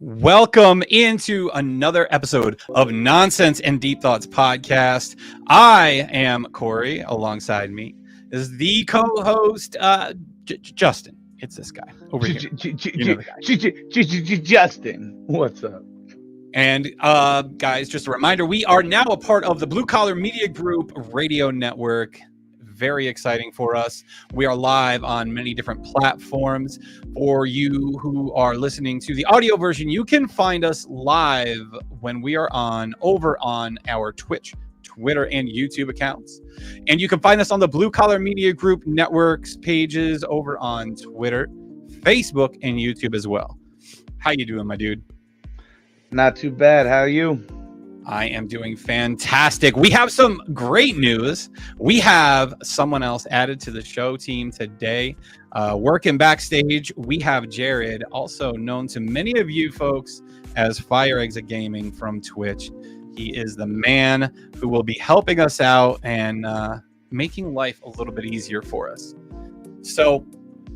Welcome into another episode of Nonsense and Deep Thoughts podcast. I am Corey. Alongside me is the co-host, Justin. It's this guy over here. You know the guy. Justin, what's up? And guys, just a reminder, we are now a part of the Blue Collar Media Group radio network. Very exciting for us. We are live on many different platforms. For you who are listening to the audio version, you can find us live when we are over on our Twitch, Twitter, and YouTube accounts. And you can find us on the Blue Collar Media Group networks pages over on Twitter, Facebook, and YouTube as well. How you doing, my dude? Not too bad. How are you? I am doing fantastic. We have some great news. We have someone else added to the show team today. Working backstage, we have Jared, also known to many of you folks as Fire Exit Gaming from Twitch. He is the man who will be helping us out and making life a little bit easier for us. So,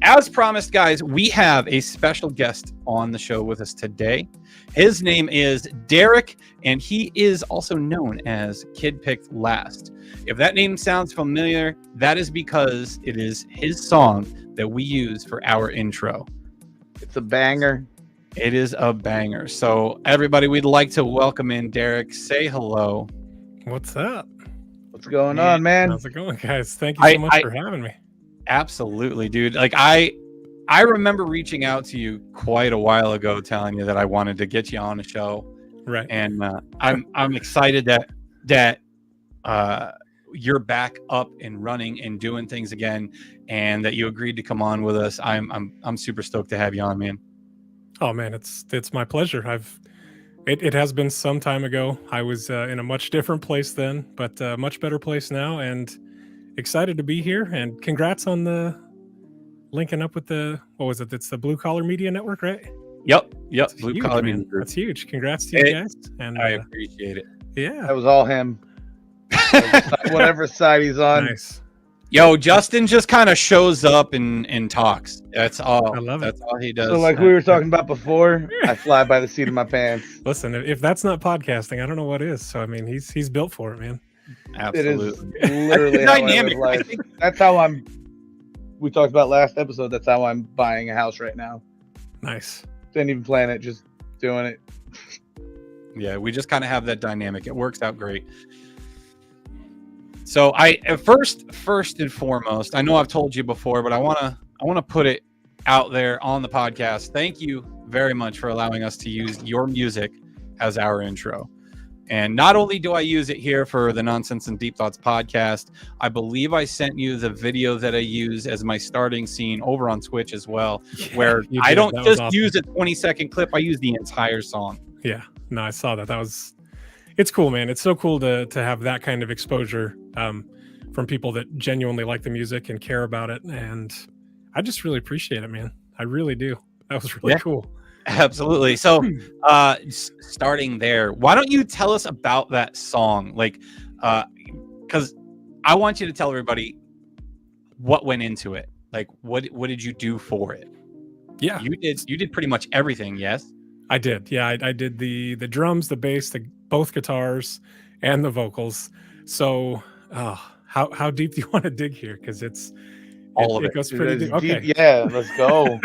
as promised, guys, we have a special guest on the show with us today. His name is Derek, and he is also known as Kid Picked Last. If that name sounds familiar, that is because it is his song that we use for our intro. It's a banger. It is a banger. So, everybody, we'd like to welcome in Derek. Say hello. What's up? What's going on, man? How's it going, guys? Thank you so much for having me. Absolutely, dude. Like I remember reaching out to you quite a while ago, telling you that I wanted to get you on the show. Right. And I'm excited that you're back up and running and doing things again, and that you agreed to come on with us. I'm super stoked to have you on, man. Oh man, it's my pleasure. It has been some time ago. I was in a much different place then, but a much better place now, and excited to be here. And congrats on the linking up with what was it? It's the Blue Collar Media Network, right? Yep. That's Blue huge, Collar man. Media Group. That's huge. Congrats to you guys. And I appreciate it. Yeah, That was all him. Whatever side he's on. nice. Yo, Justin just kind of shows up and talks. That's all. I love it. That's all he does. So, like we were talking about before, I fly by the seat of my pants. Listen, if that's not podcasting, I don't know what is. So I mean, he's built for it, man. Absolutely. It is literally how I live dynamic. life. That's how we talked about last episode. That's how I'm buying a house right now. Nice. Didn't even plan it, just doing it. Yeah, we just kind of have that dynamic. It works out great. So I first and foremost, I know I've told you before, but I wanna put it out there on the podcast. Thank you very much for allowing us to use your music as our intro. And not only do I use it here for the Nonsense and Deep Thoughts podcast, I believe I sent you the video that I use as my starting scene over on Twitch as well, where I don't just use a 20-second clip. I use the entire song. Yeah, no, I saw that. It's cool, man. It's so cool to have that kind of exposure from people that genuinely like the music and care about it. And I just really appreciate it, man. I really do. That was really cool. Absolutely. So starting there, why don't you tell us about that song? Like, because I want you to tell everybody what went into it. Like, what did you do for it? Yeah. You did pretty much everything, yes? I did. Yeah, I did the drums, the bass, both guitars, and the vocals. So how deep do you want to dig here? Because it goes pretty deep. Okay. Yeah, let's go.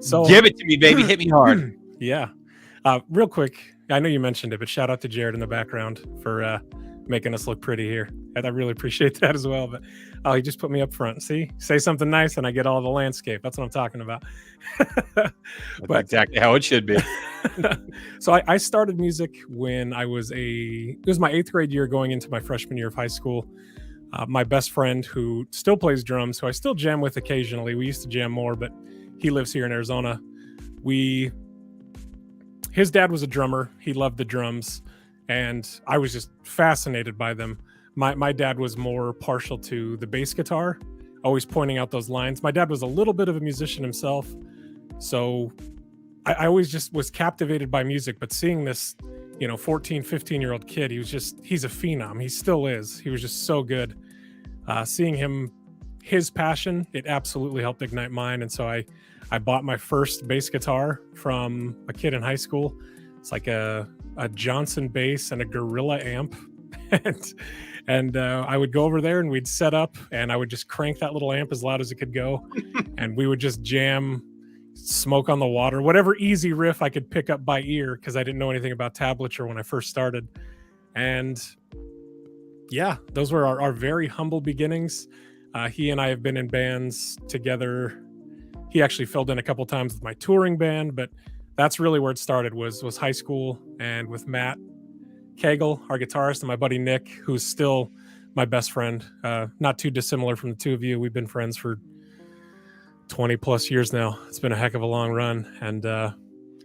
So give it to me, baby. Hit me hard. Yeah. Real quick, I know you mentioned it, but shout out to Jared in the background for making us look pretty here. And I really appreciate that as well. But he just put me up front. See, say something nice and I get all the landscape. That's what I'm talking about. But exactly how it should be. So I started music when it was my 8th grade year going into my freshman year of high school. My best friend, who still plays drums, who I still jam with occasionally. We used to jam more, but he lives here in Arizona. His dad was a drummer. He loved the drums, and I was just fascinated by them. My dad was more partial to the bass guitar, always pointing out those lines. My dad was a little bit of a musician himself, so I always just was captivated by music. But seeing this, 14, 15-year-old kid, he's a phenom. He still is. He was just so good. Seeing his passion, it absolutely helped ignite mine. And so I I bought my first bass guitar from a kid in high school. It's like a Johnson bass and a Gorilla amp. and I would go over there and we'd set up, and I would just crank that little amp as loud as it could go. And we would just jam Smoke on the Water, whatever easy riff I could pick up by ear, because I didn't know anything about tablature when I first started. And yeah, those were our very humble beginnings. He and I have been in bands together. He actually filled in a couple times with my touring band, but that's really where it started, was high school, and with Matt Kegel, our guitarist, and my buddy Nick, who's still my best friend. Not too dissimilar from the two of you. We've been friends for 20 plus years now. It's been a heck of a long run, and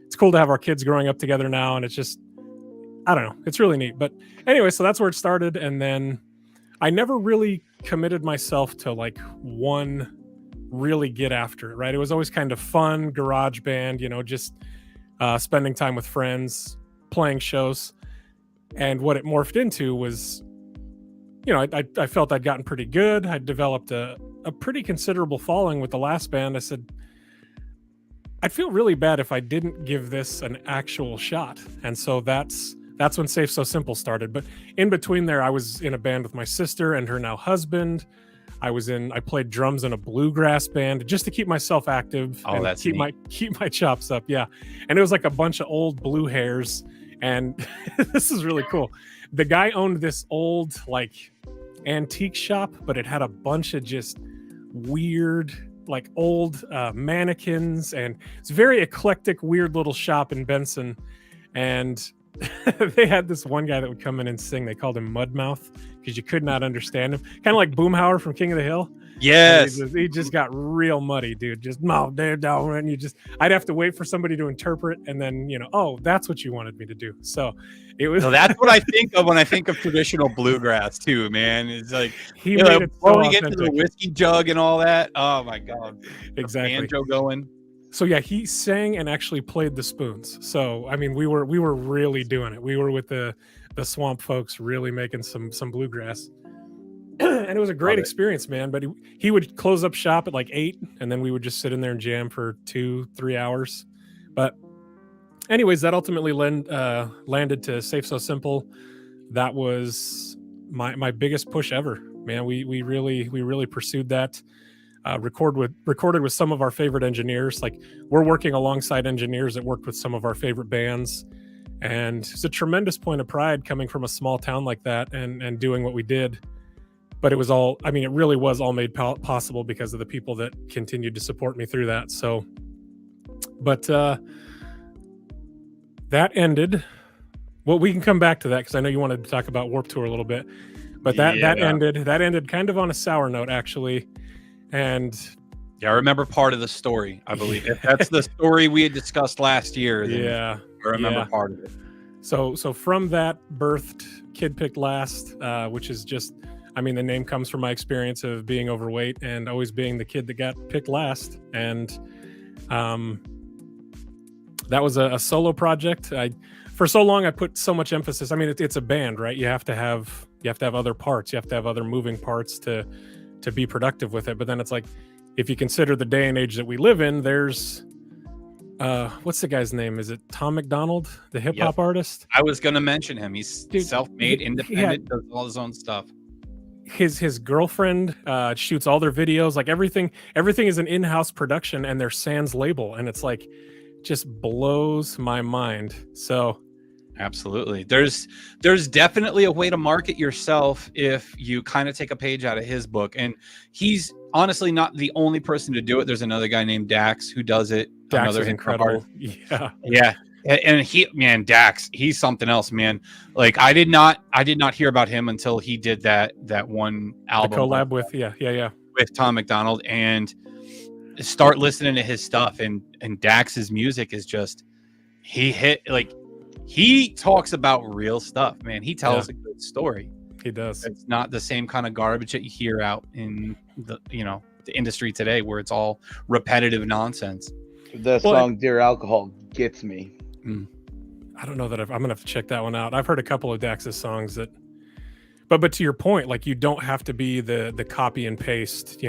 it's cool to have our kids growing up together now, and it's just, I don't know, it's really neat. But anyway, so that's where it started, and then I never really committed myself to like one really get after it, right? It was always kind of fun, garage band, just spending time with friends, playing shows. And what it morphed into was, I felt I'd gotten pretty good. I'd developed a pretty considerable following with the last band. I said, I'd feel really bad if I didn't give this an actual shot. And so that's when Safe So Simple started. But in between there, I was in a band with my sister and her now husband. I played drums in a bluegrass band just to keep myself active and that's keep my chops up. Yeah. And it was like a bunch of old blue hairs. And this is really cool. The guy owned this old like antique shop, but it had a bunch of just weird, like old mannequins, and it's a very eclectic, weird little shop in Benson. And they had this one guy that would come in and sing. They called him Mudmouth because you could not understand him. Kind of like Boomhauer from King of the Hill. Yes. He just got real muddy, dude. Just no, there down, and I'd have to wait for somebody to interpret, and then oh, that's what you wanted me to do. So it was. So that's what I think of when I think of traditional bluegrass too, man. It's like he made it so blowing into the whiskey jug and all that. Oh my god, exactly. The banjo going. So yeah, he sang and actually played the spoons. So I mean, we were really doing it. We were with the Swamp folks, really making some bluegrass. And it was a great experience, man. But he would close up shop at like 8, and then we would just sit in there and jam for 2-3 hours. But anyways, that ultimately landed to Safe So Simple. That was my biggest push ever, man. We really pursued that. Recorded with some of our favorite engineers. Like, we're working alongside engineers that worked with some of our favorite bands, and it's a tremendous point of pride coming from a small town like that and doing what we did. But it was all, I mean, it really was all made possible because of the people that continued to support me through that. So, but that ended. Well, we can come back to that because I know you wanted to talk about Warped Tour a little bit. But that ended kind of on a sour note, actually. And yeah, I remember part of the story, I believe. If that's the story we had discussed last year, then I remember part of it. So from that birthed Kid Picked Last, which is just, I mean, the name comes from my experience of being overweight and always being the kid that got picked last. And that was a solo project. For so long, I put so much emphasis. I mean, it's a band, right? You have to have other parts. You have to have other moving parts to be productive with it. But then it's like, if you consider the day and age that we live in, there's what's the guy's name? Is it Tom McDonald, the hip hop artist? I was going to mention him. He's self-made, independent, does all his own stuff. His girlfriend shoots all their videos. Like everything is an in-house production, and their Sans label, and it's like, just blows my mind. So absolutely, there's definitely a way to market yourself if you kind of take a page out of his book. And he's honestly not the only person to do it. There's another guy named Dax who does it. Dax is incredible. Yeah. And Dax, he's something else, man. Like I did not hear about him until he did that one album, the collab with with Tom McDonald, and start listening to his stuff. And Dax's music is just, he talks about real stuff, man. He tells a good story. He does. It's not the same kind of garbage that you hear out in the industry today, where it's all repetitive nonsense. The song "Dear Alcohol" gets me. I don't know that I'm gonna have to check that one out. I've heard a couple of Dax's songs but But to your point, like, you don't have to be the copy and paste,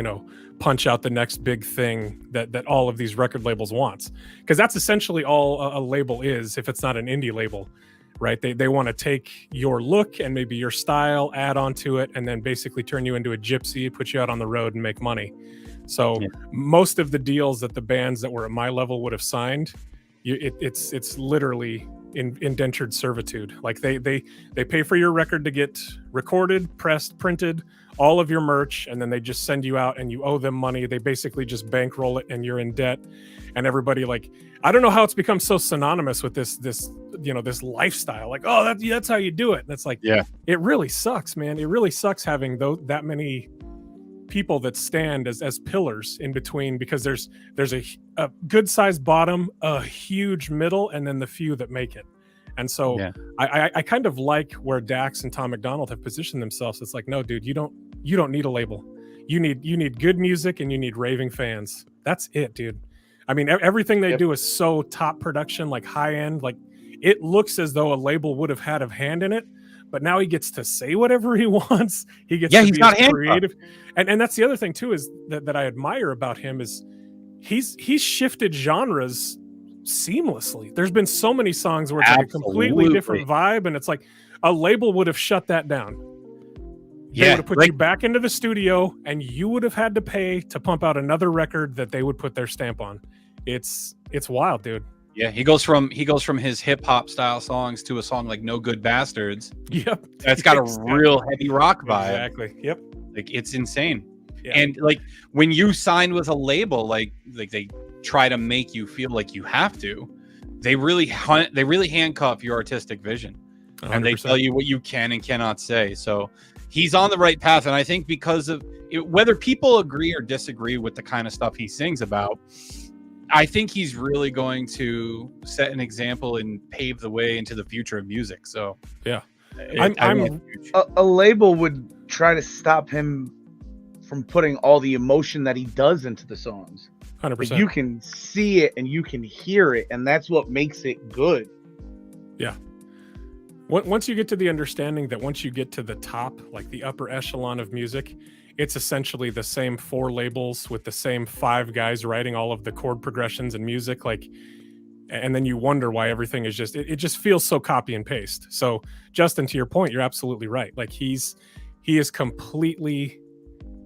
punch out the next big thing that all of these record labels wants, because that's essentially all a label is, if it's not an indie label, right? They want to take your look and maybe your style, add onto it, and then basically turn you into a gypsy, put you out on the road and make money. So most of the deals that the bands that were at my level would have signed, it's literally indentured servitude. Like they pay for your record to get recorded, pressed, printed, all of your merch, and then they just send you out and you owe them money. They basically just bankroll it and you're in debt. And everybody, like, I don't know how it's become so synonymous with this lifestyle. Like, oh, that's how you do it. And it's like, it really sucks, man. It really sucks having that many people that stand as pillars in between, because there's a good sized bottom, a huge middle, and then the few that make it. And so I kind of like where Dax and Tom McDonald have positioned themselves. It's like, no, dude, you don't need a label. You need good music and you need raving fans. That's it, dude. I mean, everything they do is so top production, like high end. Like, it looks as though a label would have had a hand in it, but now he gets to say whatever he wants. He gets to be not creative. And that's the other thing too, is that I admire about him is he's shifted genres seamlessly. There's been so many songs where it's like a completely different vibe, and it's like a label would have shut that down. They would have put you back into the studio, and you would have had to pay to pump out another record that they would put their stamp on. It's wild, dude. Yeah, he goes from his hip hop style songs to a song like "No Good Bastards." Yep, that's got a real heavy rock vibe. Exactly. Yep. Like, it's insane. Yeah. And like, when you sign with a label, like they try to make you feel like you have to. They really handcuff your artistic vision, 100%. And they tell you what you can and cannot say. So he's on the right path, and I think because of it, whether people agree or disagree with the kind of stuff he sings about, I think he's really going to set an example and pave the way into the future of music. So yeah, a label would try to stop him from putting all the emotion that he does into the songs. 100%. You can see it and you can hear it, and that's what makes it good. Yeah. Once you get to the understanding that once you get to the top, like the upper echelon of music, it's essentially the same 4 labels with the same 5 guys writing all of the chord progressions and music, like, and then you wonder why everything is just it just feels so copy and paste. So Justin, to your point, you're absolutely right. Like, he is completely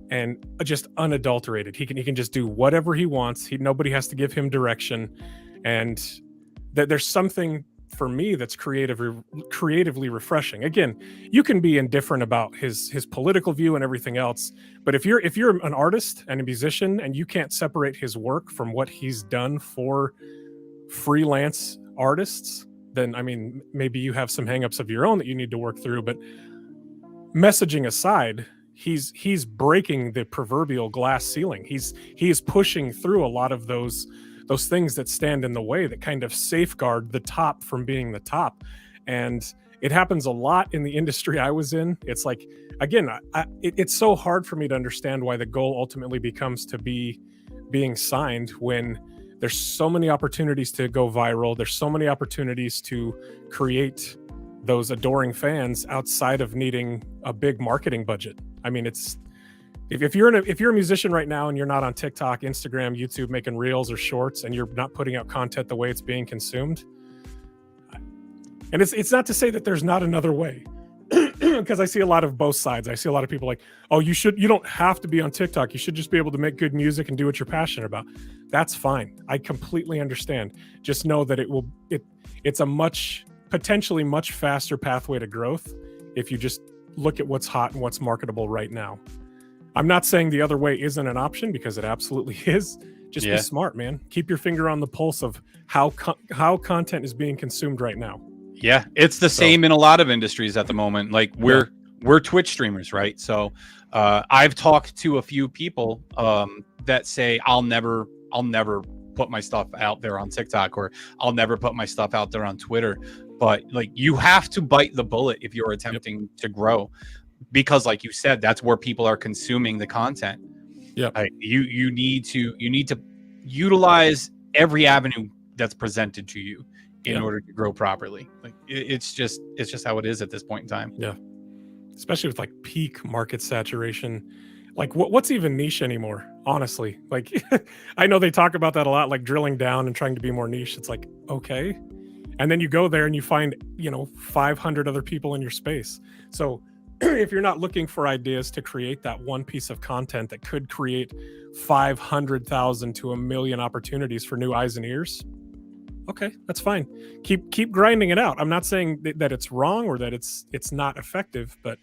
and just unadulterated. He can just do whatever he wants. Nobody has to give him direction, and there's something for me that's creatively refreshing. Again, you can be indifferent about his political view and everything else, but if you're an artist and a musician and you can't separate his work from what he's done for freelance artists, then I mean, maybe you have some hangups of your own that you need to work through. But messaging aside, he's breaking the proverbial glass ceiling. He is pushing through a lot of those things that stand in the way, that kind of safeguard the top from being the top. And it happens a lot in the industry I was in. It's like, again, it's so hard for me to understand why the goal ultimately becomes to be being signed when there's so many opportunities to go viral. There's so many opportunities to create those adoring fans outside of needing a big marketing budget. I mean, it's if you're a musician right now and you're not on TikTok, Instagram, YouTube making reels or shorts, and you're not putting out content the way it's being consumed, and it's not to say that there's not another way, because I see a lot of both sides. I see a lot of people like, oh, you don't have to be on TikTok. You should just be able to make good music and do what you're passionate about. That's fine. I completely understand. Just know that it's a potentially much faster pathway to growth if you just look at what's hot and what's marketable right now. I'm not saying the other way isn't an option, because it absolutely is. Just be smart, man. Keep your finger on the pulse of how content is being consumed right now. Yeah, it's the same in a lot of industries at the moment. Like, we're Twitch streamers, right? So I've talked to a few people that say I'll never put my stuff out there on TikTok, or I'll never put my stuff out there on Twitter. But like, you have to bite the bullet if you're attempting to grow, because like you said, that's where people are consuming the content. Yeah, you need to utilize every avenue that's presented to you in order to grow properly. Like, it's just how it is at this point in time. Yeah. especially with like peak market saturation. Like what's even niche anymore? Honestly, like I know they talk about that a lot, like drilling down and trying to be more niche. It's like, okay. And then you go there and you find, 500 other people in your space. So if you're not looking for ideas to create that one piece of content that could create 500,000 to 1 million opportunities for new eyes and ears, okay, that's fine. Keep grinding it out. I'm not saying that it's wrong or that it's not effective, but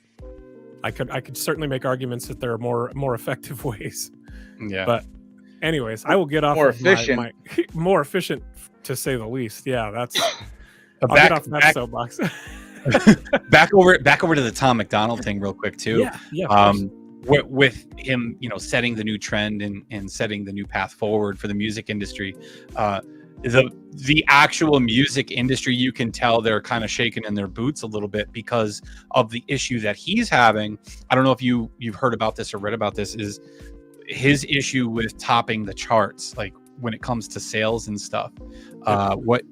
I could certainly make arguments that there are more effective ways. Yeah. But anyways, I will get off more of efficient. my more efficient, to say the least. Yeah, that's I'll Back- get off that soapbox. back over to the Tom McDonald thing real quick too. Yeah. With him, setting the new trend and setting the new path forward for the music industry. The actual music industry, you can tell they're kind of shaking in their boots a little bit because of the issue that he's having. I don't know if you've heard about this or read about this, is his issue with topping the charts, like when it comes to sales and stuff. What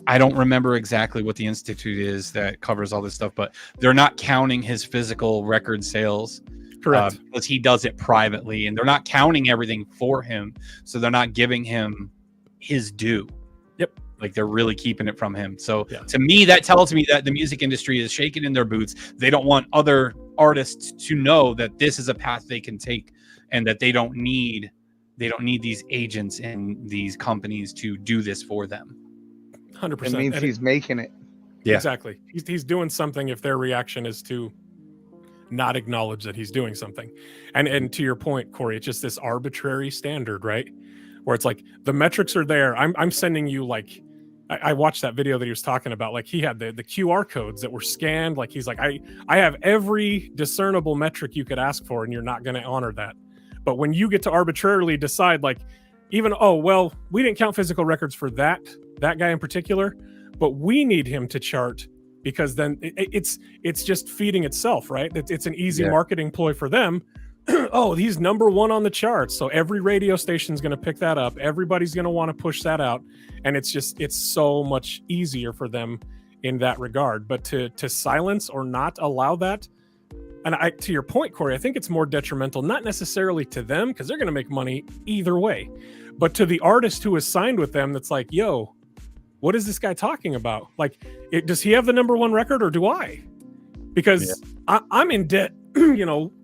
I don't remember exactly what the institute is that covers all this stuff, but they're not counting his physical record sales. Correct. Because he does it privately, and they're not counting everything for him, so they're not giving him his due. Yep. Like they're really keeping it from him. So Yeah. to me, that tells me that the music industry is shaking in their boots. They don't want other artists to know that this is a path they can take, and that they don't need these agents and these companies to do this for them. 100%. It means he's making it. Yeah. Exactly. He's doing something if their reaction is to not acknowledge that he's doing something. And to your point, Corey, it's just this arbitrary standard, right? Where it's like the metrics are there. I'm sending you, like, I watched that video that he was talking about. Like he had the QR codes that were scanned. Like he's like, I have every discernible metric you could ask for, and you're not going to honor that. But when you get to arbitrarily decide, like, even, oh, well, we didn't count physical records for that guy in particular, but we need him to chart, because then it's just feeding itself, right? It's an easy marketing ploy for them. Oh, he's number one on the charts, so every radio station is going to pick that up. Everybody's going to want to push that out, and it's so much easier for them in that regard. But to silence or not allow that, and to your point, Corey, I think it's more detrimental, not necessarily to them, because they're going to make money either way, but to the artist who is signed with them. That's like, yo, what is this guy talking about? Like, does he have the number one record, or do I? Because I'm in debt.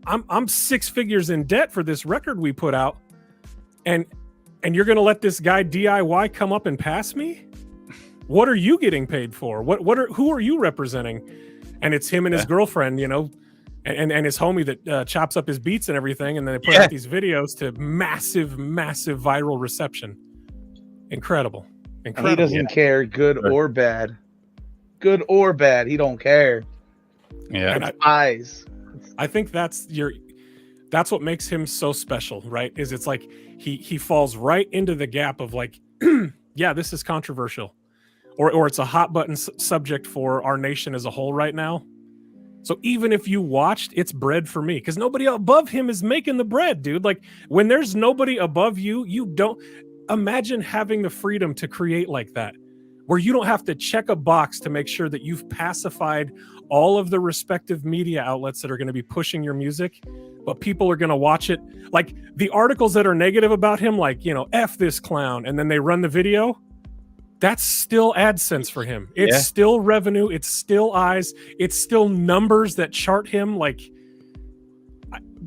I'm 6 figures in debt for this record we put out, and you're going to let this guy DIY come up and pass me? What are you getting paid for? Who are you representing? And it's him and his girlfriend, and his homie that chops up his beats and everything, and then they put out these videos to massive viral reception. Incredible. And he doesn't care, good or bad. Good or bad, he don't care. Yeah. And eyes. I think that's what makes him so special, right? Is it's like he falls right into the gap of, like, yeah, this is controversial, or it's a hot button subject for our nation as a whole right now. So even if you watched, it's bread for me, because nobody above him is making the bread, dude. Like, when there's nobody above you, you don't imagine having the freedom to create like that, where you don't have to check a box to make sure that you've pacified all of the respective media outlets that are going to be pushing your music, but people are going to watch it. Like the articles that are negative about him, like, F this clown, and then they run the video, that's still AdSense for him. It's still revenue. It's still eyes. It's still numbers that chart him. Like,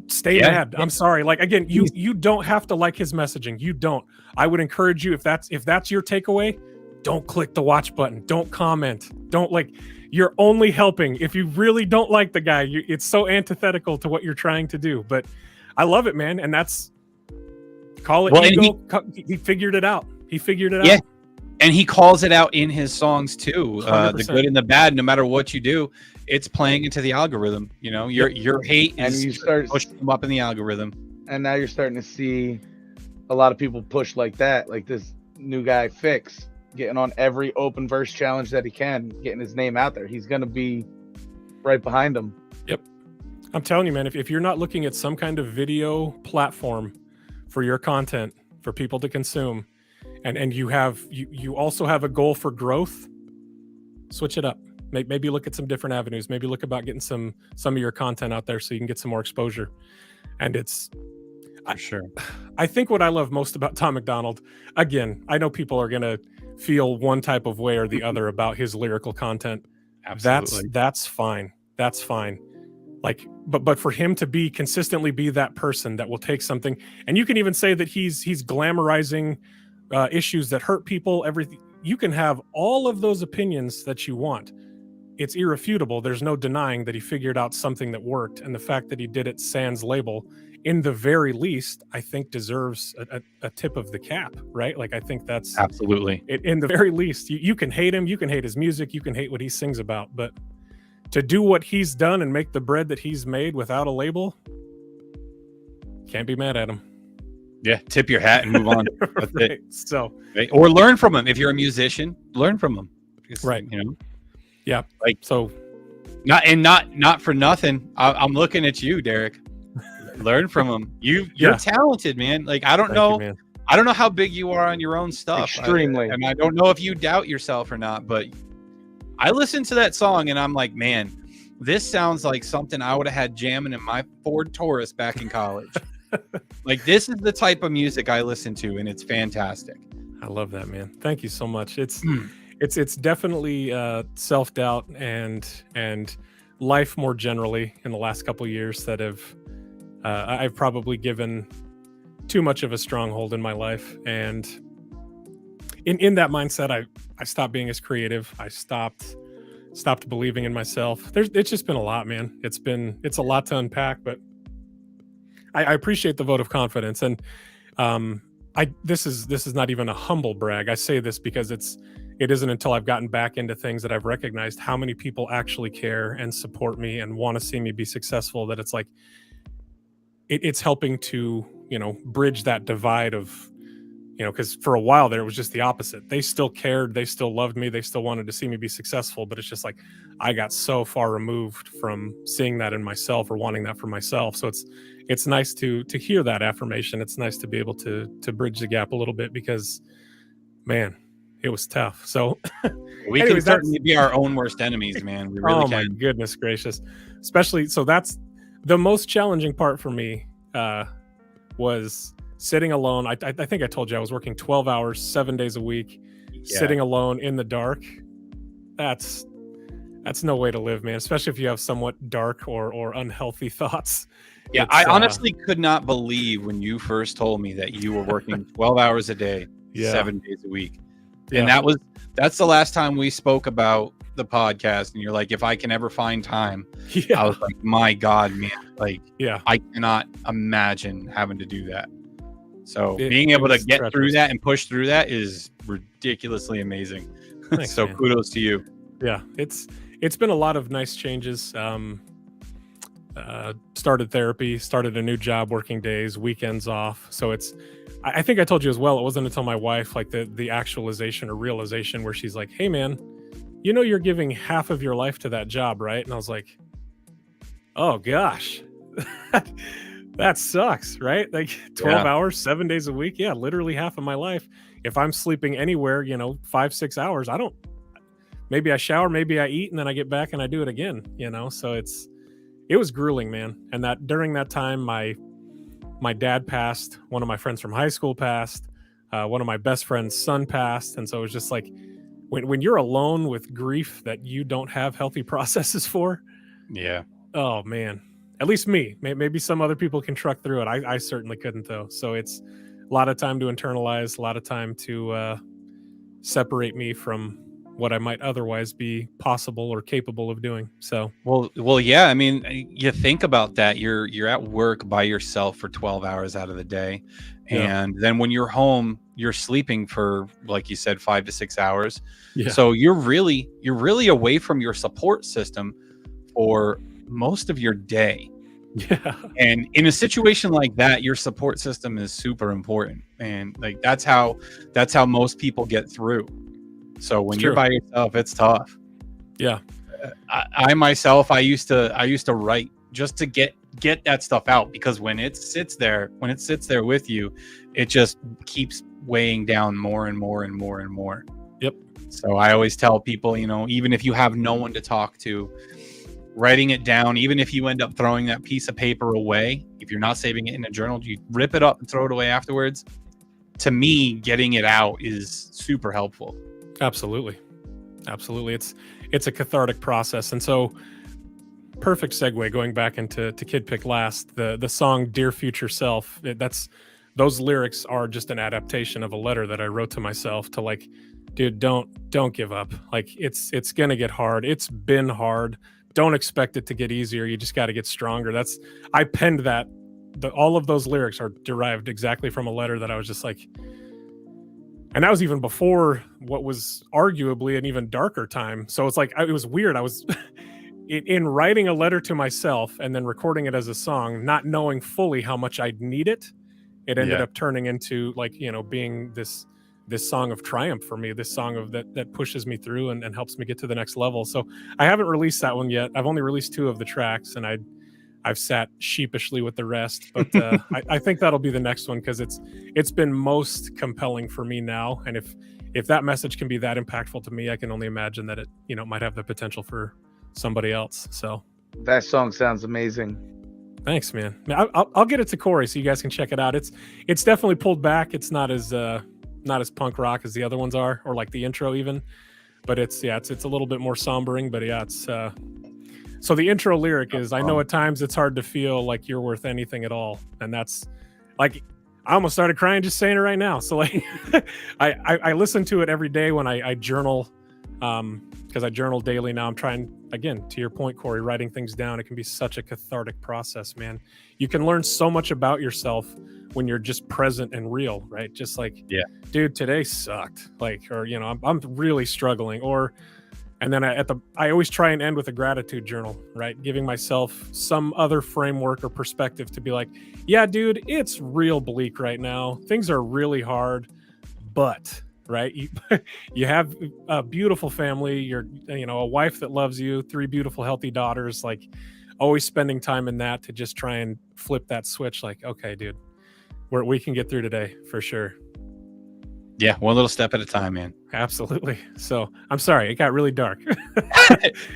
stay mad. I'm sorry. Like, again, you don't have to like his messaging. You don't. I would encourage you, if that's your takeaway, don't click the watch button. Don't comment. Don't, like, you're only helping. If you really don't like the guy, it's so antithetical to what you're trying to do. But I love it, man. And that's, call it ego. He figured it out. He figured it out. And he calls it out in his songs too. The good and the bad, no matter what you do, it's playing into the algorithm. Your hate is pushing them up in the algorithm. And now you're starting to see a lot of people push like that, like this new guy Fix, getting on every open verse challenge that he can, getting his name out there. He's going to be right behind him. Yep. I'm telling you, man, if you're not looking at some kind of video platform for your content for people to consume, and you also have a goal for growth, switch it up. Maybe look at some different avenues. Maybe look about getting some of your content out there so you can get some more exposure. And it's For sure. I think what I love most about Tom McDonald, again, I know people are gonna feel one type of way or the other about his lyrical content. Absolutely. That's fine. That's fine. Like, but for him to be consistently be that person that will take something, and you can even say that he's glamorizing issues that hurt people. Everything, you can have all of those opinions that you want. It's irrefutable. There's no denying that he figured out something that worked, and the fact that he did it sans label, in the very least, I think deserves a tip of the cap, right? Like, I think that's Absolutely. in the very least. You can hate him, you can hate his music, you can hate what he sings about, but to do what he's done and make the bread that he's made without a label, can't be mad at him. Yeah, tip your hat and move on. That's Right. it. So, Right? Or learn from him. If you're a musician, learn from him. Because, Right. You know, yeah. Like- so, not for nothing. I'm looking at you, Derek. Learn from him. You're Yeah. talented, man. Like, I don't thank know. you, man. I don't know how big you are on your own stuff. Extremely. And I don't know if you doubt yourself or not, but I listened to that song and I'm like, man, this sounds like something I would have had jamming in my Ford Taurus back in college. Like, this is the type of music I listen to, and it's fantastic. I love that, man. Thank you so much. It's definitely self-doubt and life more generally in the last couple of years that have I've probably given too much of a stronghold in my life, and in that mindset I stopped being as creative. I stopped believing in myself. It's just been a lot, man. It's a lot to unpack, but I appreciate the vote of confidence. And this is not even a humble brag. I say this because it isn't until I've gotten back into things that I've recognized how many people actually care and support me and want to see me be successful, that it's like it's helping to, bridge that divide of, because for a while there it was just the opposite. They still cared, they still loved me, they still wanted to see me be successful, but it's just like I got so far removed from seeing that in myself or wanting that for myself. So it's nice to hear that affirmation. It's nice to be able to bridge the gap a little bit, because man, it was tough. So We anyways, can certainly be our own worst enemies, man. We really oh my can. goodness gracious. Especially, so that's the most challenging part for me, was sitting alone. I think I told you I was working 12 hours, 7 days a week, sitting alone in the dark. That's no way to live, man, especially if you have somewhat dark or unhealthy thoughts. Yeah, I honestly could not believe when you first told me that you were working 12 hours a day, 7 days a week. And that's the last time we spoke about the podcast, and you're like, if I can ever find time. I was like, my God, man, like, I cannot imagine having to do that. So being able to get through that and push through that is ridiculously amazing. Thanks, so man. kudos to you. Yeah, it's been a lot of nice changes. Started therapy, started a new job, working days, weekends off. So I think I told you as well, it wasn't until my wife, like the actualization or realization where she's like, hey man, you're giving half of your life to that job, right? And I was like, oh gosh, that sucks, right? Like 12 hours, 7 days a week. Yeah, literally half of my life. If I'm sleeping anywhere, 5-6 hours, maybe I shower, maybe I eat, and then I get back and I do it again, So it was grueling, man. And that during that time, my dad passed, one of my friends from high school passed, one of my best friend's son passed. And so it was just like, when you're alone with grief that you don't have healthy processes for. Yeah. Oh man, at least me. Maybe some other people can truck through it. I certainly couldn't though. So it's a lot of time to internalize, a lot of time to separate me from what I might otherwise be possible or capable of doing. So well, yeah. I mean, you think about that. You're at work by yourself for 12 hours out of the day, and then when you're home, you're sleeping for, like you said, 5 to 6 hours. Yeah. So you're really away from your support system for most of your day. Yeah. And in a situation like that, your support system is super important, and like that's how most people get through. So when you're by yourself, it's tough. Yeah. I myself, I used to write just to get that stuff out, because when it sits there with you, it just keeps weighing down more and more and more and more. Yep. So I always tell people, you know, even if you have no one to talk to, writing it down, even if you end up throwing that piece of paper away, if you're not saving it in a journal, you rip it up and throw it away afterwards. To me, getting it out is super helpful. Absolutely. It's a cathartic process. And so, perfect segue going back into Kid Pick Last, the song Dear Future Self. Those lyrics are just an adaptation of a letter that I wrote to myself to, like, dude, don't give up. Like, it's gonna get hard. It's been hard. Don't expect it to get easier. You just got to get stronger. I penned that. All of those lyrics are derived exactly from a letter that I was just like, and that was even before what was arguably an even darker time. So it's like, it was weird. I was in writing a letter to myself and then recording it as a song, not knowing fully how much I'd need it. It ended up turning into, like, you know, being this song of triumph for me, this song of that pushes me through and helps me get to the next level. So I haven't released that one yet. I've only released 2 of the tracks, and I've sat sheepishly with the rest, but I think that'll be the next one, because it's been most compelling for me now. And if that message can be that impactful to me, I can only imagine that it, you know, might have the potential for somebody else. So that song sounds amazing. Thanks, man. I'll get it to Corey so you guys can check it out. It's definitely pulled back. It's not as punk rock as the other ones are, or like the intro even, but it's a little bit more sombering. But yeah, it's so the intro lyric is, I know at times it's hard to feel like you're worth anything at all, and that's like, I almost started crying just saying it right now. So like, I listen to it every day when I journal, because I journal daily now. I'm trying, again, to your point, Corey, writing things down. It can be such a cathartic process, man. You can learn so much about yourself when you're just present and real, right? Just like, dude, today sucked. Like, or, you know, I'm really struggling. And then I always try and end with a gratitude journal, right? Giving myself some other framework or perspective to be like, yeah, dude, it's real bleak right now. Things are really hard, but right, you have a beautiful family. You're, you know, a wife that loves you, 3 beautiful, healthy daughters. Like, always spending time in that to just try and flip that switch. Like, okay, dude, we can get through today for sure. Yeah, one little step at a time, man. Absolutely. So I'm sorry, it got really dark.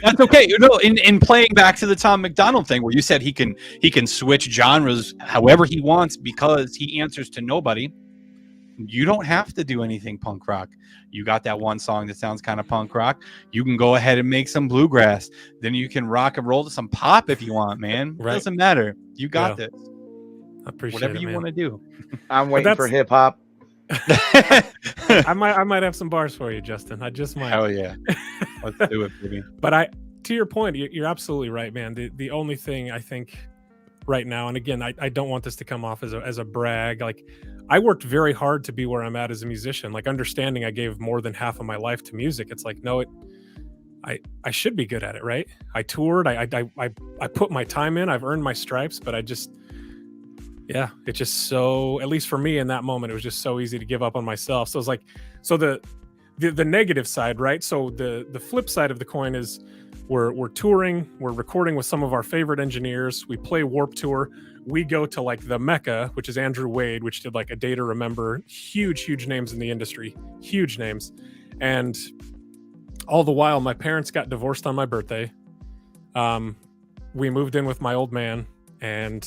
That's okay. You know, in playing back to the Tom McDonald thing, where you said he can switch genres however he wants because he answers to nobody. You don't have to do anything punk rock. You got that one song that sounds kind of punk rock. You can go ahead and make some bluegrass. Then you can rock and roll to some pop if you want, man. Right. It doesn't matter. You got this. I appreciate whatever it, you want to do. I'm waiting for hip hop. I might have some bars for you, Justin. I just might. Hell yeah. Let's do it, baby. But to your point, you're absolutely right, man. The only thing I think right now, and again, I don't want this to come off as a brag. Like, I worked very hard to be where I'm at as a musician. Like, understanding I gave more than half of my life to music. It's like, no, I should be good at it, right? I toured. I put my time in. I've earned my stripes, but it's just so, at least for me in that moment, it was just so easy to give up on myself. So it's like, so the negative side, right? So the flip side of the coin is we're touring, we're recording with some of our favorite engineers. We play Warped Tour. We go to like the Mecca, which is Andrew Wade, which did like A Day to Remember, huge names in the industry, huge names. And all the while, my parents got divorced on my birthday. We moved in with my old man, and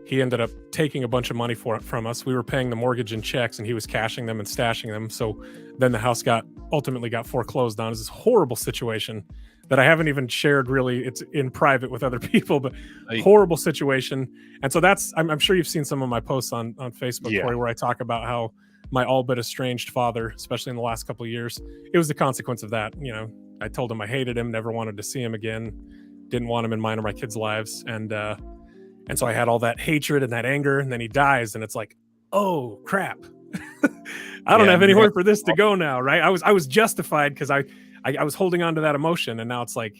he ended up taking a bunch of money from us. We were paying the mortgage in checks, and he was cashing them and stashing them. So then the house ultimately got foreclosed on. It was this horrible situation that I haven't even shared really. It's in private with other people, but horrible situation. And so I'm sure you've seen some of my posts on Facebook, Corey, where I talk about how my all but estranged father, especially in the last couple of years, it was the consequence of that. You know, I told him I hated him, never wanted to see him again, didn't want him in mine or my kids' lives. And so I had all that hatred and that anger, and then he dies, and it's like, oh crap. I don't have anywhere for this to go now, right? I was justified because I was holding on to that emotion, and now it's like,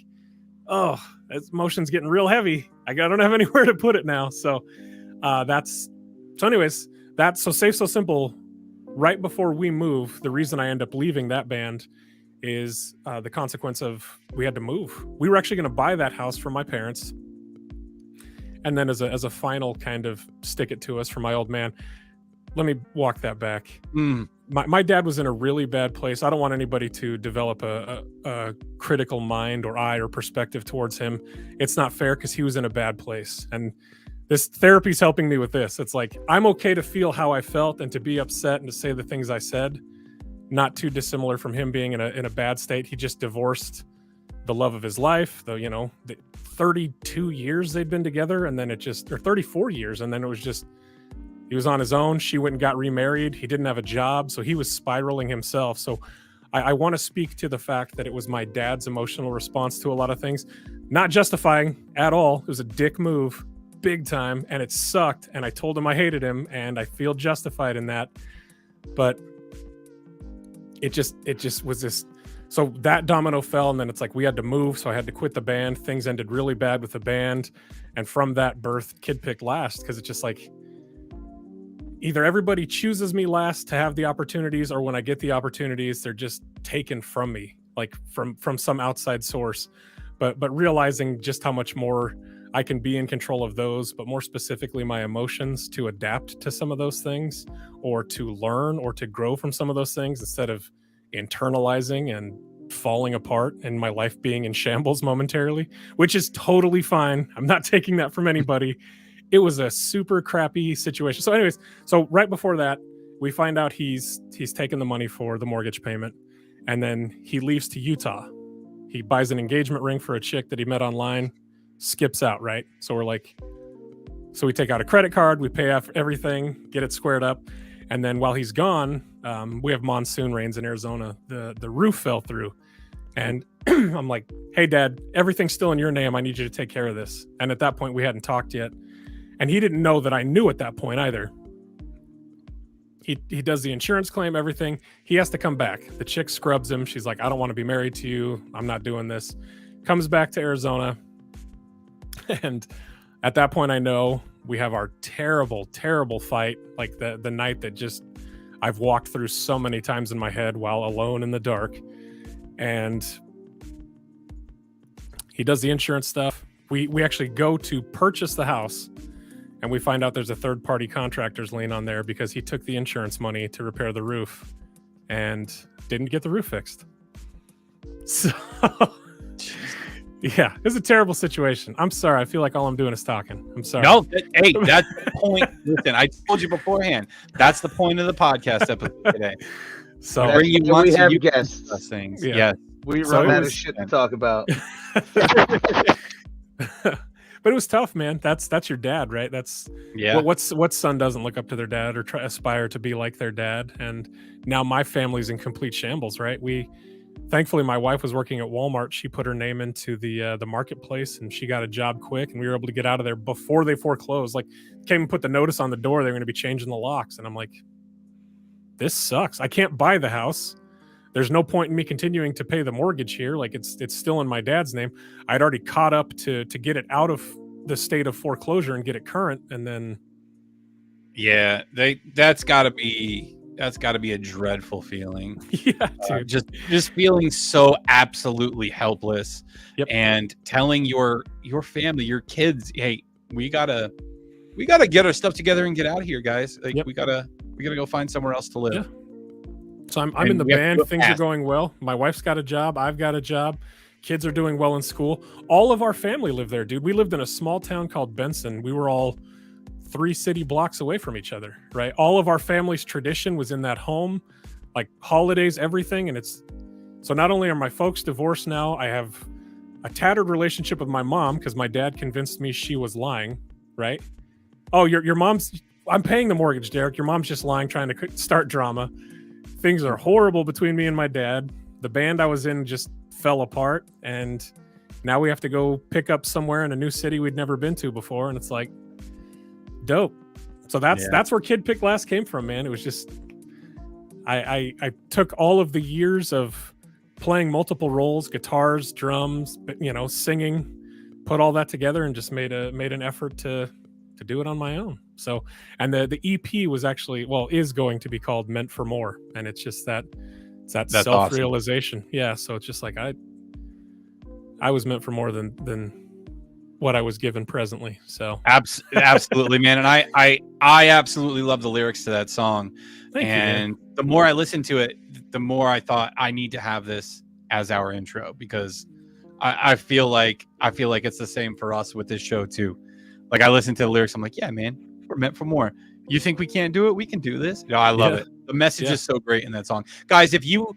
oh, that emotion's getting real heavy. I don't have anywhere to put it now. So so Safe So Simple, right before we move, the reason I end up leaving that band is the consequence of we had to move. We were actually going to buy that house from my parents, and then as a final kind of stick it to us for my old man, let me walk that back. Mm. My dad was in a really bad place. I don't want anybody to develop a critical mind or eye or perspective towards him. It's not fair because he was in a bad place. And this therapy's helping me with this. It's like, I'm okay to feel how I felt and to be upset and to say the things I said, not too dissimilar from him being in a bad state. He just divorced the love of his life, the 32 years they'd been together, and then or 34 years, and then it was just, he was on his own. She went and got remarried. He didn't have a job, so he was spiraling himself. So I want to speak to the fact that it was my dad's emotional response to a lot of things, not justifying at all. It was a dick move, big time, and it sucked, and I told him I hated him, and I feel justified in that, but it just was this. So that domino fell, and then it's like we had to move, so I had to quit the band. Things ended really bad with the band, and from that birth, Kid Pick Last, because it's just like, either everybody chooses me last to have the opportunities, or when I get the opportunities, they're just taken from me, like from some outside source. But realizing just how much more I can be in control of those, but more specifically my emotions, to adapt to some of those things, or to learn or to grow from some of those things, instead of internalizing and falling apart and my life being in shambles momentarily, which is totally fine. I'm not taking that from anybody. It was a super crappy situation. So anyways, so right before that, we find out he's taken the money for the mortgage payment, and then he leaves to Utah. He buys an engagement ring for a chick that he met online, skips out, right? So we're like, so we take out a credit card, we pay off everything, get it squared up. And then while he's gone, we have monsoon rains in Arizona. The roof fell through. And I'm like, hey, Dad, everything's still in your name. I need you to take care of this. And at that point, we hadn't talked yet. And he didn't know that I knew at that point either. He does the insurance claim, everything. He has to come back. The chick scrubs him. She's like, I don't want to be married to you. I'm not doing this. Comes back to Arizona. And at that point, I know we have our terrible, terrible fight. Like the night that just I've walked through so many times in my head while alone in the dark. And he does the insurance stuff. We actually go to purchase the house, and we find out there's a third-party contractor's lien on there because he took the insurance money to repair the roof and didn't get the roof fixed. So, yeah, it was a terrible situation. I'm sorry. I feel like all I'm doing is talking. I'm sorry. No, hey, that's the point. Listen, I told you beforehand. That's the point of the podcast episode today. So That's bring you why on we so have you can guests. discuss things. Yeah. Yes. We So run it out of was- shit to talk about. but it was tough, man. That's your dad, right? That's Yeah. what son doesn't look up to their dad or aspire to be like their dad. And now my family's in complete shambles, right? Thankfully, my wife was working at Walmart. She put her name into the marketplace, and she got a job quick, and we were able to get out of there before they foreclosed. Like, came and put the notice on the door they were going to be changing the locks, and I'm like, this sucks. I can't buy the house. There's no point in me continuing to pay the mortgage here. Like, it's still in my dad's name. I'd already caught up to get it out of the state of foreclosure and get it current, and then Yeah, that's got to be a dreadful feeling. yeah, dude. Just feeling so absolutely helpless. Yep. And telling your family, your kids, hey, we gotta get our stuff together and get out of here, guys. Like, Yep. we gotta go find somewhere else to live. Yeah. So I'm And in the we have to band. go Things are fast. going well. My wife's got a job. I've got a job. Kids are doing well in school. All of our family live there, dude. We lived in a small town called Benson. We were all 3 city blocks away from each other, right? All of our family's tradition was in that home, like holidays, everything. And so not only are my folks divorced now, I have a tattered relationship with my mom because my dad convinced me she was lying, right? Oh, your mom's, I'm paying the mortgage, Derek. Your mom's just lying, trying to start drama. Things are horrible between me and my dad. The band I was in just fell apart, and now we have to go pick up somewhere in a new city we'd never been to before, and it's like, dope. So that's where Kid Pick Last came from, man. It was just I took all of the years of playing multiple roles, guitars, drums, singing, put all that together and just made an effort to do it on my own. So, and the EP was actually, is going to be called Meant for More, and it's just that self-realization. Awesome. Yeah, so it's just like I was meant for more than what I was given presently. So Absolutely, man. And I absolutely love the lyrics to that song. Thank you, man. The more I listened to it, the more I thought I need to have this as our intro, because I feel like it's the same for us with this show too. Like, I listen to the lyrics, I'm like, yeah, man, we're meant for more. You think we can't do it? We can do this. I love it. The message is so great in that song. Guys, if you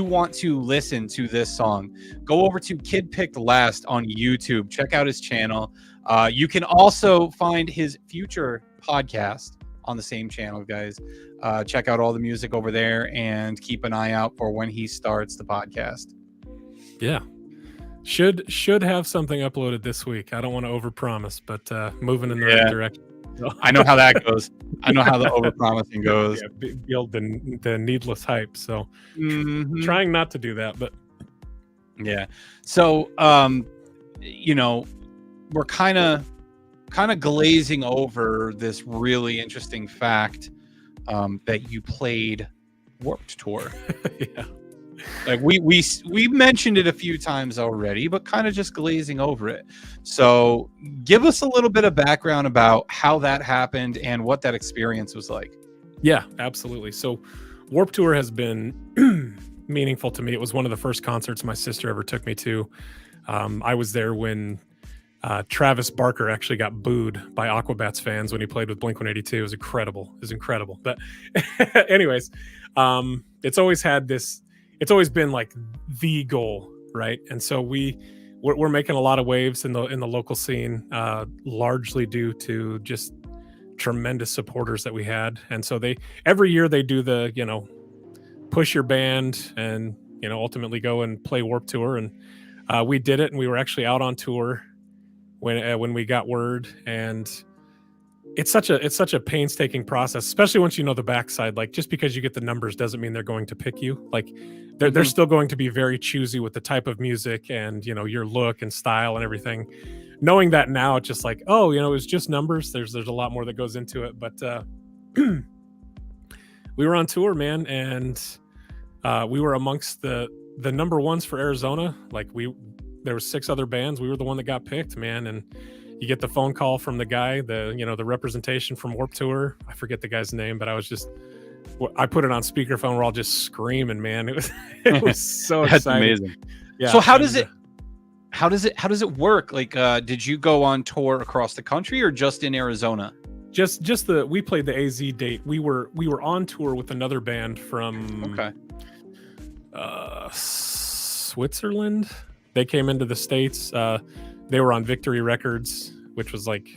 want to listen to this song, go over to Kid Picked Last on YouTube. Check out his channel. You can also find his future podcast on the same channel, guys. Check out all the music over there and keep an eye out for when he starts the podcast. Yeah. Should have something uploaded this week. I don't want to overpromise, but moving in the right direction. I know how that goes. I know how the overpromising goes. Yeah, build the needless hype. So trying not to do that, but yeah. So we're kind of glazing over this really interesting fact that you played Warped Tour. Yeah. Like we mentioned it a few times already, but kind of just glazing over it. So give us a little bit of background about how that happened and what that experience was like. Yeah, absolutely. So Warped Tour has been meaningful to me. It was one of the first concerts my sister ever took me to. I was there when Travis Barker actually got booed by Aquabats fans when he played with Blink-182. It was incredible. But anyways, it's always been like the goal, right? And so we're making a lot of waves in the local scene, largely due to just tremendous supporters that we had. And so every year they do the push your band and ultimately go and play Warped Tour, and we did it, and we were actually out on tour when we got word. And it's such a painstaking process, especially once you know the backside. Like, just because you get the numbers doesn't mean they're going to pick you. Like, they're still going to be very choosy with the type of music and your look and style and everything. Knowing that now, it's just like, oh, it was just numbers. There's a lot more that goes into it. But we were on tour, man, and we were amongst the number ones for Arizona. Like, there were 6 other bands. We were the one that got picked, man. And you get the phone call from the guy, the representation from Warped Tour. I forget the guy's name, but I put it on speakerphone. We're all just screaming, man. It was so That's exciting. amazing. Yeah. So how does it work? Like, did you go on tour across the country or just in Arizona? We played the AZ date. We were on tour with another band from Switzerland. They came into the States. They were on Victory Records, which was like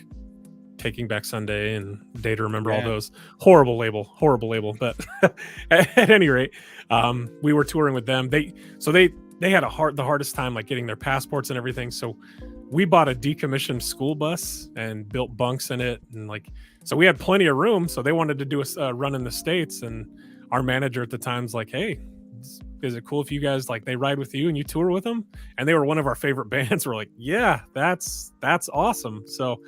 Taking Back Sunday and Day to Remember, all those. Horrible label. But at any rate, we were touring with them. They had the hardest time like getting their passports and everything. So we bought a decommissioned school bus and built bunks in it, and so we had plenty of room. So they wanted to do a run in the States, and our manager at the time's like, "Hey, is it cool if you guys they ride with you and you tour with them?" And they were one of our favorite bands. We're like, yeah, that's awesome. So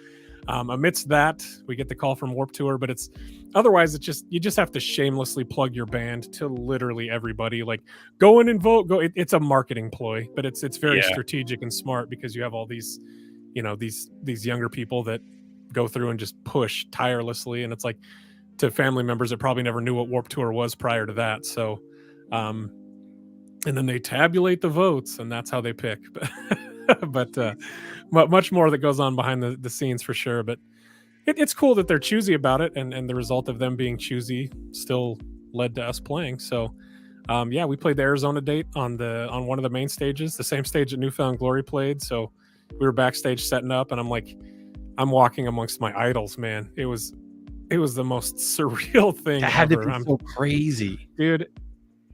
amidst that, we get the call from Warped Tour, but otherwise you just have to shamelessly plug your band to literally everybody. Like, go in and vote. It's a marketing ploy, but it's very strategic and smart, because you have all these, these younger people that go through and just push tirelessly. And it's like, to family members that probably never knew what Warped Tour was prior to that. So, and then they tabulate the votes, and that's how they pick. But much more that goes on behind the scenes for sure. But it's cool that they're choosy about it, and the result of them being choosy still led to us playing. So we played the Arizona date on one of the main stages, the same stage that Newfound Glory played. So we were backstage setting up, and I'm walking amongst my idols, man. It was the most surreal thing That had ever. to be so crazy, dude.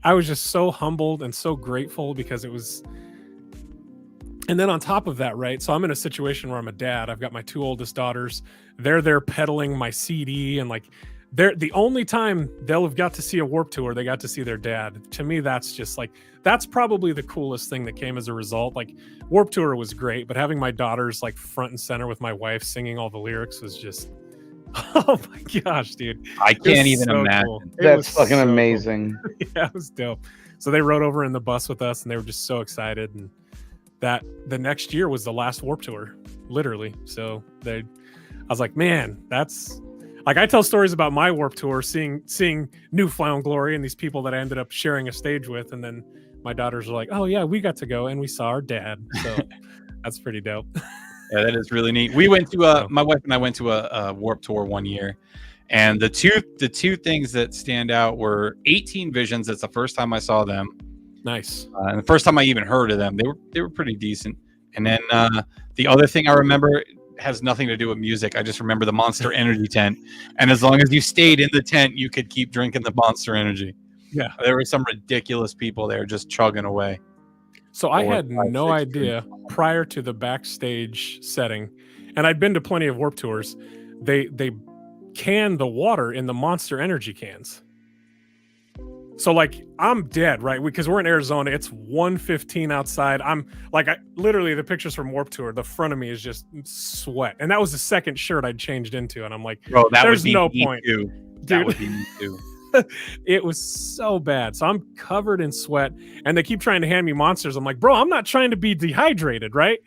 I was just so humbled and so grateful, because it was. And then on top of that, right? So I'm in a situation where I'm a dad. I've got my 2 oldest daughters. They're there peddling my CD, and they're the only time they'll have got to see a Warped Tour, they got to see their dad. To me, that's just that's probably the coolest thing that came as a result. Like, Warped Tour was great, but having my daughters front and center with my wife singing all the lyrics was just, oh my gosh, dude. I can't even imagine. Cool. That's fucking amazing. Cool. Yeah, it was dope. So they rode over in the bus with us, and they were just so excited. And that the next year was the last Warped Tour. literally. So I was like, man, that's like, I tell stories about my Warped Tour, seeing Newfound Glory and these people that I ended up sharing a stage with, and then my daughters are like, oh yeah, we got to go and we saw our dad. So that's pretty dope. Yeah, that is really neat. We went to my wife and I went to a Warped Tour one year, and the two things that stand out were 18 Visions. That's the first time I saw them. Nice. And the first time I even heard of them. They were pretty decent. And then the other thing I remember has nothing to do with music. I just remember the Monster Energy tent, and as long as you stayed in the tent, you could keep drinking the Monster Energy. Yeah, there were some ridiculous people there just chugging away. So I had no idea prior to the backstage setting, and I'd been to plenty of Warped Tours. They can the water in the Monster Energy cans. So like I'm dead, right? Because we're in Arizona. It's 1:15 outside. I'm like, literally the pictures from Warped Tour, the front of me is just sweat. And that was the second shirt I'd changed into. And I'm like, bro, there's no point. Too. That would be me too. It was so bad. So I'm covered in sweat and they keep trying to hand me monsters. I'm like, bro, I'm not trying to be dehydrated, right?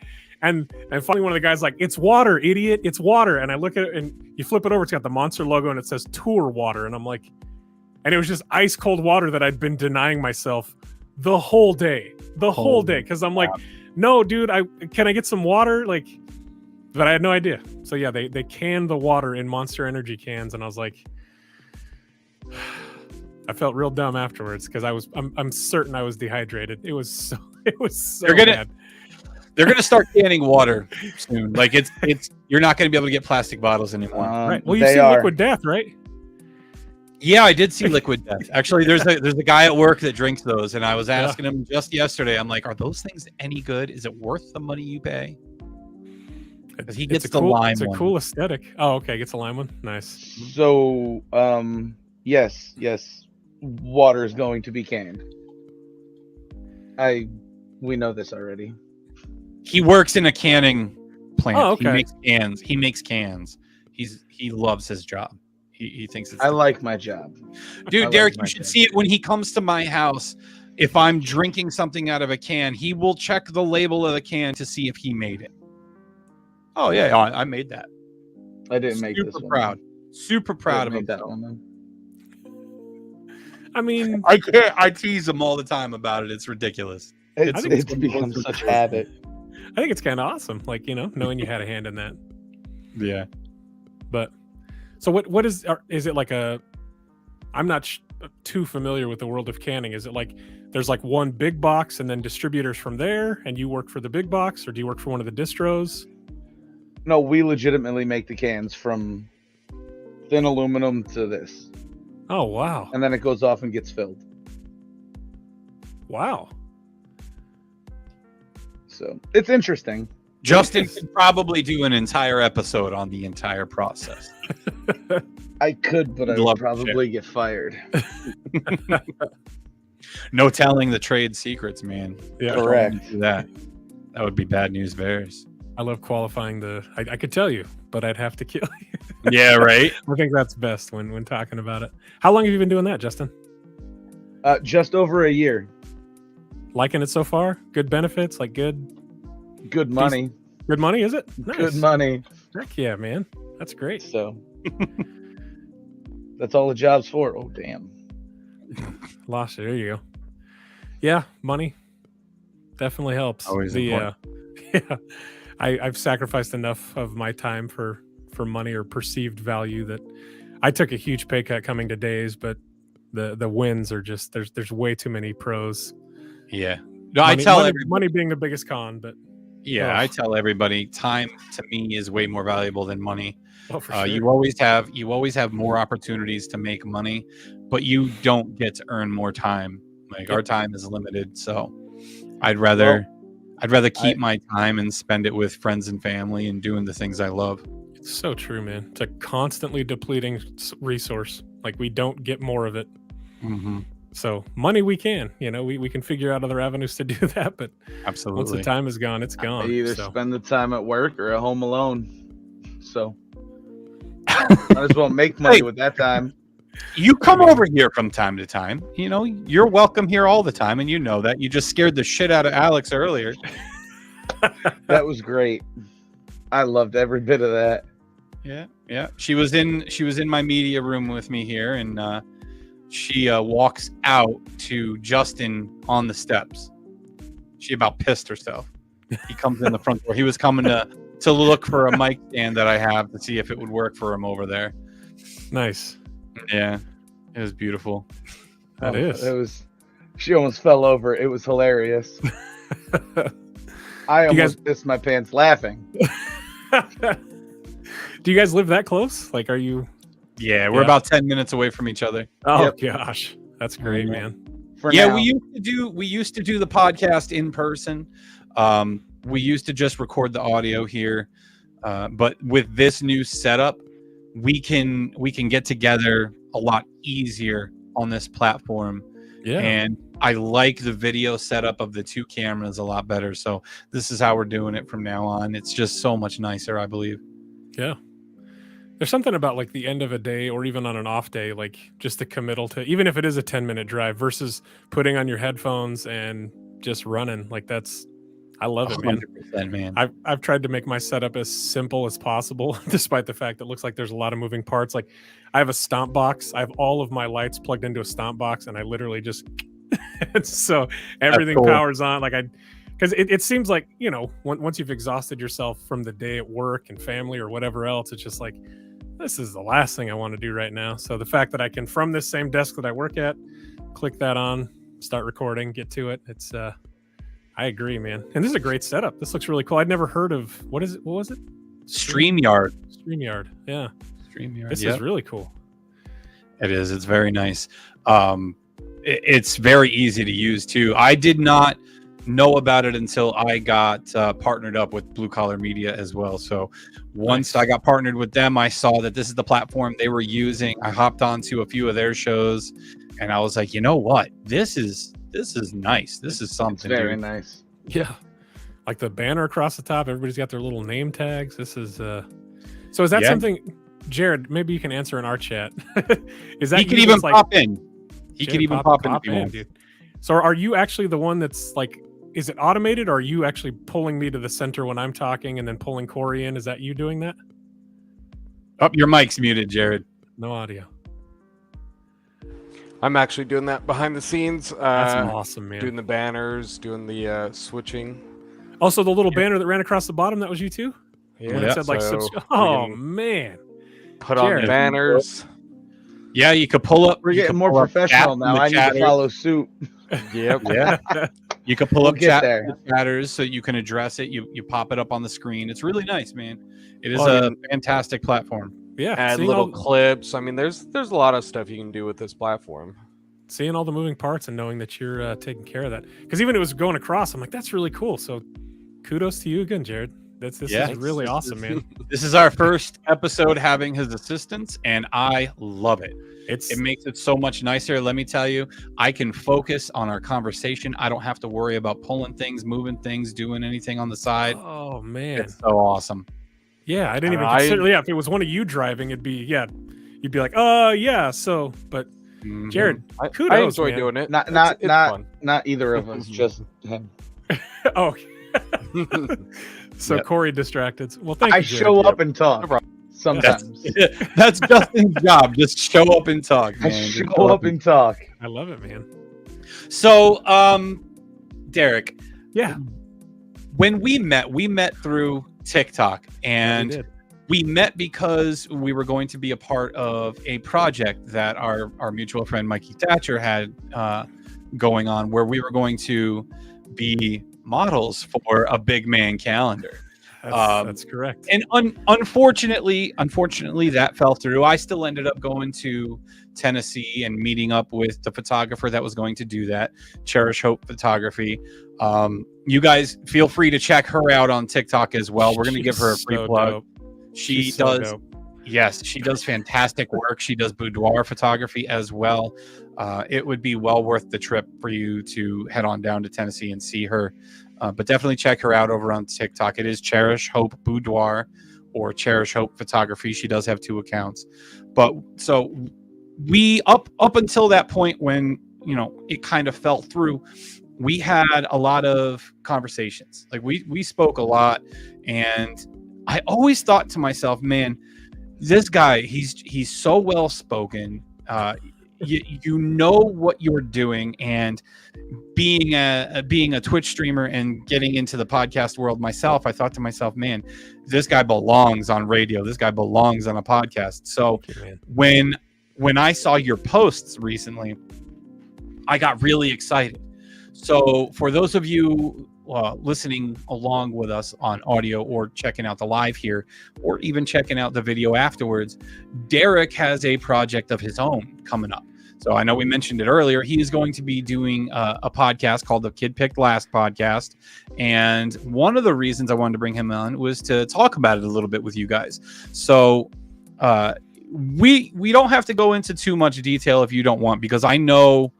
And finally one of the guys like, it's water, idiot. It's water. And I look at it and you flip it over. It's got the Monster logo and it says Tour Water. And I'm like, and it was just ice cold water that I'd been denying myself the whole day. Because I'm like, no, dude, can I get some water? Like, but I had no idea. So yeah, they canned the water in Monster Energy cans, and I was like, I felt real dumb afterwards because I'm certain I was dehydrated. It was so bad. They're gonna start canning water soon. Like it's you're not gonna be able to get plastic bottles anymore. Right. Well, you see Liquid Death, right? Yeah, I did see Liquid Death. Actually, there's a guy at work that drinks those, and I was asking him just yesterday. I'm like, are those things any good? Is it worth the money you pay? Because he gets the lime one. It's a cool aesthetic. Oh, okay, gets a lime one. Nice. So, yes, water is going to be canned. We know this already. He works in a canning plant. Oh, okay. He makes cans. He loves his job. He thinks it's. I like my job, dude. Derek, you should see it when he comes to my house. If I'm drinking something out of a can, he will check the label of the can to see if he made it. Oh yeah, I made that. I didn't make this one. Super proud of him. That one. I mean, I tease him all the time about it. It's ridiculous. It's become such a habit. I think it's kind of awesome, like, knowing you had a hand in that. Yeah. But so what is it like I'm not too familiar with the world of canning. Is it like there's like one big box and then distributors from there, and you work for the big box, or do you work for one of the distros? No, we legitimately make the cans from thin aluminum to this. Oh, wow. And then it goes off and gets filled. Wow. So it's interesting. Justin could probably do an entire episode on the entire process. I could, but I would probably get fired. No telling the trade secrets, man. Yeah, correct. That would be bad news bears. I love qualifying I could tell you, but I'd have to kill you. Yeah, right. I think that's best when talking about it. How long have you been doing that, Justin? Just over a year. Liking it so far? Good benefits? Like good money. Good money, is it? Nice. Good money. Heck yeah, man. That's great. So that's all the job's for. Oh, damn. Lost it. There you go. Yeah, money definitely helps. Always important. Yeah. I've sacrificed enough of my time for money or perceived value that I took a huge pay cut coming to Days, but the wins are just there's way too many pros. Yeah. No, I tell money being the biggest con, but yeah, I tell everybody time to me is way more valuable than money. Oh, for sure. You always have more opportunities to make money, but you don't get to earn more time. Like our time is limited, so I'd rather keep my time and spend it with friends and family and doing the things I love. It's so true, man. It's a constantly depleting resource. Like we don't get more of it. Mm-hmm. So money we can, we can figure out other avenues to do that, but absolutely once the time is gone, it's gone. I either spend the time at work or at home alone. So might as well make money with that time. You come over here from time to time. You're welcome here all the time, and you know that. You just scared the shit out of Alex earlier. That was great. I loved every bit of that. Yeah. She was in my media room with me here, and she walks out to Justin on the steps. She about pissed herself. He comes in the front door. He was coming to look for a mic stand that I have to see if it would work for him over there. Nice. Yeah, it was beautiful. It is. She almost fell over. It was hilarious. I almost pissed my pants laughing. Do you guys live that close? Like, are you? Yeah, we're about 10 minutes away from each other. Oh gosh, that's great, man. We used to do the podcast in person. We used to just record the audio here, but with this new setup, we can get together a lot easier on this platform. Yeah, and I like the video setup of the two cameras a lot better. So this is how we're doing it from now on. It's just so much nicer, I believe. Yeah. There's something about like the end of a day or even on an off day, like just the committal to, even if it is a 10-minute drive versus putting on your headphones and just running. Like I love it, man. I've tried to make my setup as simple as possible, despite the fact that it looks like there's a lot of moving parts. Like I have a stomp box. I have all of my lights plugged into a stomp box, and I literally just, so everything powers on. Like because it seems like, you know, once you've exhausted yourself from the day at work and family or whatever else, it's just like, this is the last thing I want to do right now. So the fact that I can, from this same desk that I work at, click that on, start recording, get to it. It's, I agree, man. And this is a great setup. This looks really cool. I'd never heard of, what was it? StreamYard. Yeah. StreamYard. This is really cool. It is. It's very nice. It's very easy to use too. I did not know about it until I got partnered up with Blue Collar Media as well. So once I got partnered with them, I saw that this is the platform they were using. I hopped onto a few of their shows, and I was like, you know what? This is nice. This is something. It's very nice. Yeah. Like the banner across the top, everybody's got their little name tags. This is so is that something, Jared, maybe you can answer in our chat. Is that he could even pop in? He could even pop in, dude. So are you actually the one that's like, is it automated, or are you actually pulling me to the center when I'm talking and then pulling Corey in? Is that you doing that? Oh, your mic's muted, Jared. No audio. I'm actually doing that behind the scenes. That's awesome, man. Doing the banners, doing the switching. Also, the little banner that ran across the bottom, that was you too? Yeah. When it said like subscribe. Oh, man. Put on the banners. Yeah, you could pull up. We're getting more professional now. I need to follow suit. Yep. Yeah. You can pull up chatters so you can address it. You pop it up on the screen. It's really nice, man. It is a fantastic platform. Yeah. Add little clips. I mean, there's a lot of stuff you can do with this platform. Seeing all the moving parts and knowing that you're taking care of that. Because even it was going across, I'm like, that's really cool. So kudos to you again, Jared. This is really awesome, man. This is our first episode having his assistance, and I love it. It makes it so much nicer. Let me tell you, I can focus on our conversation. I don't have to worry about pulling things, moving things, doing anything on the side. Oh, man. It's so awesome. Yeah, I didn't even consider. Yeah, if it was one of you driving, you'd be like, oh, yeah. So, but Jared, kudos, I enjoy man. doing it. Not either of us, just him. Oh. So Corey distracted. Well, thank you. I show up and talk. Sometimes. That's Justin's job. Just show up and talk, man. I show up and talk. I love it, man. So, Derek. Yeah. When we met through TikTok, and we met because we were going to be a part of a project that our mutual friend Mikey Thatcher had going on, where we were going to be models for a big man calendar. That's correct. And unfortunately, that fell through. I still ended up going to Tennessee and meeting up with the photographer that was going to do that, Cherish Hope Photography. You guys feel free to check her out on TikTok as well. We're going to give her a free plug. Dope. She does. Yes, she does fantastic work. She does boudoir photography as well. It would be well worth the trip for you to head on down to Tennessee and see her. But definitely check her out over on TikTok. It is Cherish Hope Boudoir or Cherish Hope Photography. She does have 2 accounts. But so we up until that point when, it kind of fell through, we had a lot of conversations. Like we spoke a lot, and I always thought to myself, man, this guy, he's so well spoken. You know what you're doing, and being a Twitch streamer and getting into the podcast world myself, I thought to myself, man, this guy belongs on radio. This guy belongs on a podcast. So when I saw your posts recently, I got really excited. So for those of you listening along with us on audio or checking out the live here, or even checking out the video afterwards, Derek has a project of his own coming up. So I know we mentioned it earlier. He is going to be doing a podcast called the Kid Picked Last podcast. And one of the reasons I wanted to bring him on was to talk about it a little bit with you guys. So we don't have to go into too much detail if you don't want, because I know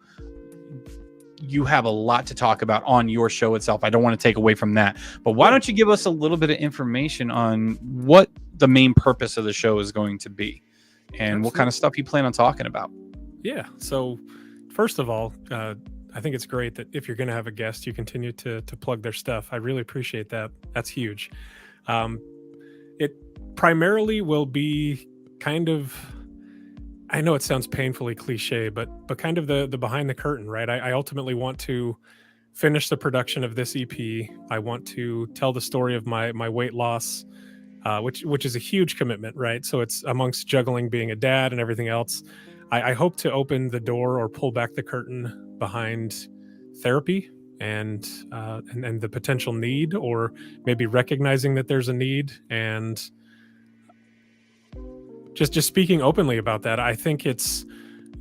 you have a lot to talk about on your show itself. I don't want to take away from that. But why don't you give us a little bit of information on what the main purpose of the show is going to be, and what kind of stuff you plan on talking about? Yeah. So first of all, I think it's great that if you're going to have a guest, you continue to plug their stuff. I really appreciate that. That's huge. It primarily will be kind of, I know it sounds painfully cliche, but kind of the behind the curtain, right? I ultimately want to finish the production of this EP. I want to tell the story of my weight loss, which is a huge commitment, right? So it's amongst juggling being a dad and everything else. I hope to open the door or pull back the curtain behind therapy and the potential need, or maybe recognizing that there's a need, and just speaking openly about that. I think it's,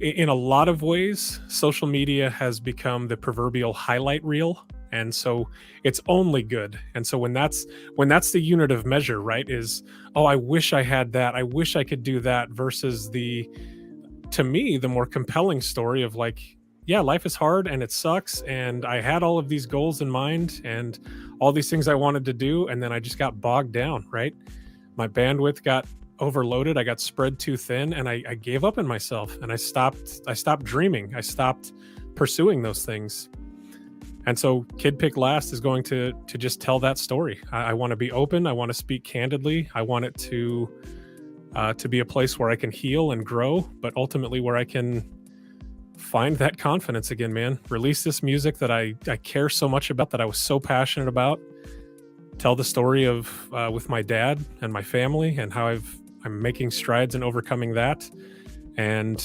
in a lot of ways, social media has become the proverbial highlight reel. And so it's only good. And so when that's the unit of measure, right, is, oh, I wish I had that, I wish I could do that, versus to me, the more compelling story of like, yeah, life is hard and it sucks. And I had all of these goals in mind and all these things I wanted to do. And then I just got bogged down, right? My bandwidth got overloaded. I got spread too thin, and I gave up on myself, and I stopped dreaming. I stopped pursuing those things. And so Kid Pick Last is going to just tell that story. I want to be open. I want to speak candidly. I want it to be a place where I can heal and grow, but ultimately where I can find that confidence again, man. Release this music that I care so much about, that I was so passionate about. Tell the story of with my dad and my family, and how I'm making strides in overcoming that. And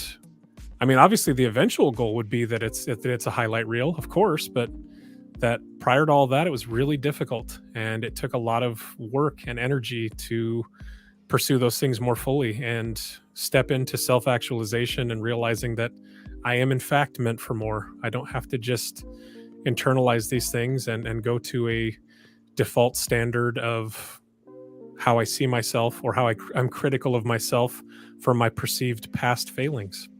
I mean, obviously the eventual goal would be that it's a highlight reel, of course, but that prior to all that, it was really difficult, and it took a lot of work and energy to pursue those things more fully and step into self-actualization and realizing that I am in fact meant for more. I don't have to just internalize these things and go to a default standard of how I see myself, or how I'm critical of myself for my perceived past failings.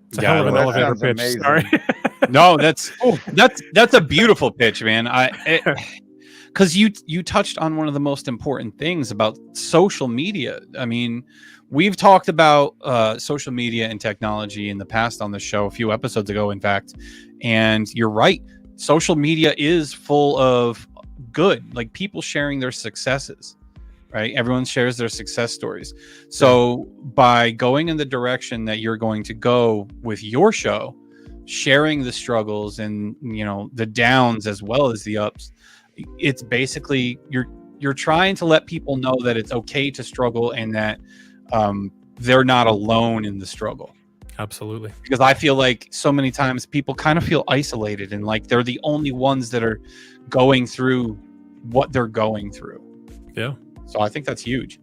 It's a hell of an elevator pitch. Amazing. Sorry. No, that's a beautiful pitch, man. Because you touched on one of the most important things about social media. I mean, we've talked about social media and technology in the past on the show, a few episodes ago, in fact. And you're right. Social media is full of good, like people sharing their successes, right? Everyone shares their success stories. So by going in the direction that you're going to go with your show, sharing the struggles and, the downs as well as the ups, it's basically you're trying to let people know that it's okay to struggle, and that they're not alone in the struggle. Absolutely. Because I feel like so many times people kind of feel isolated, and like they're the only ones that are going through what they're going through. Yeah. So I think that's huge.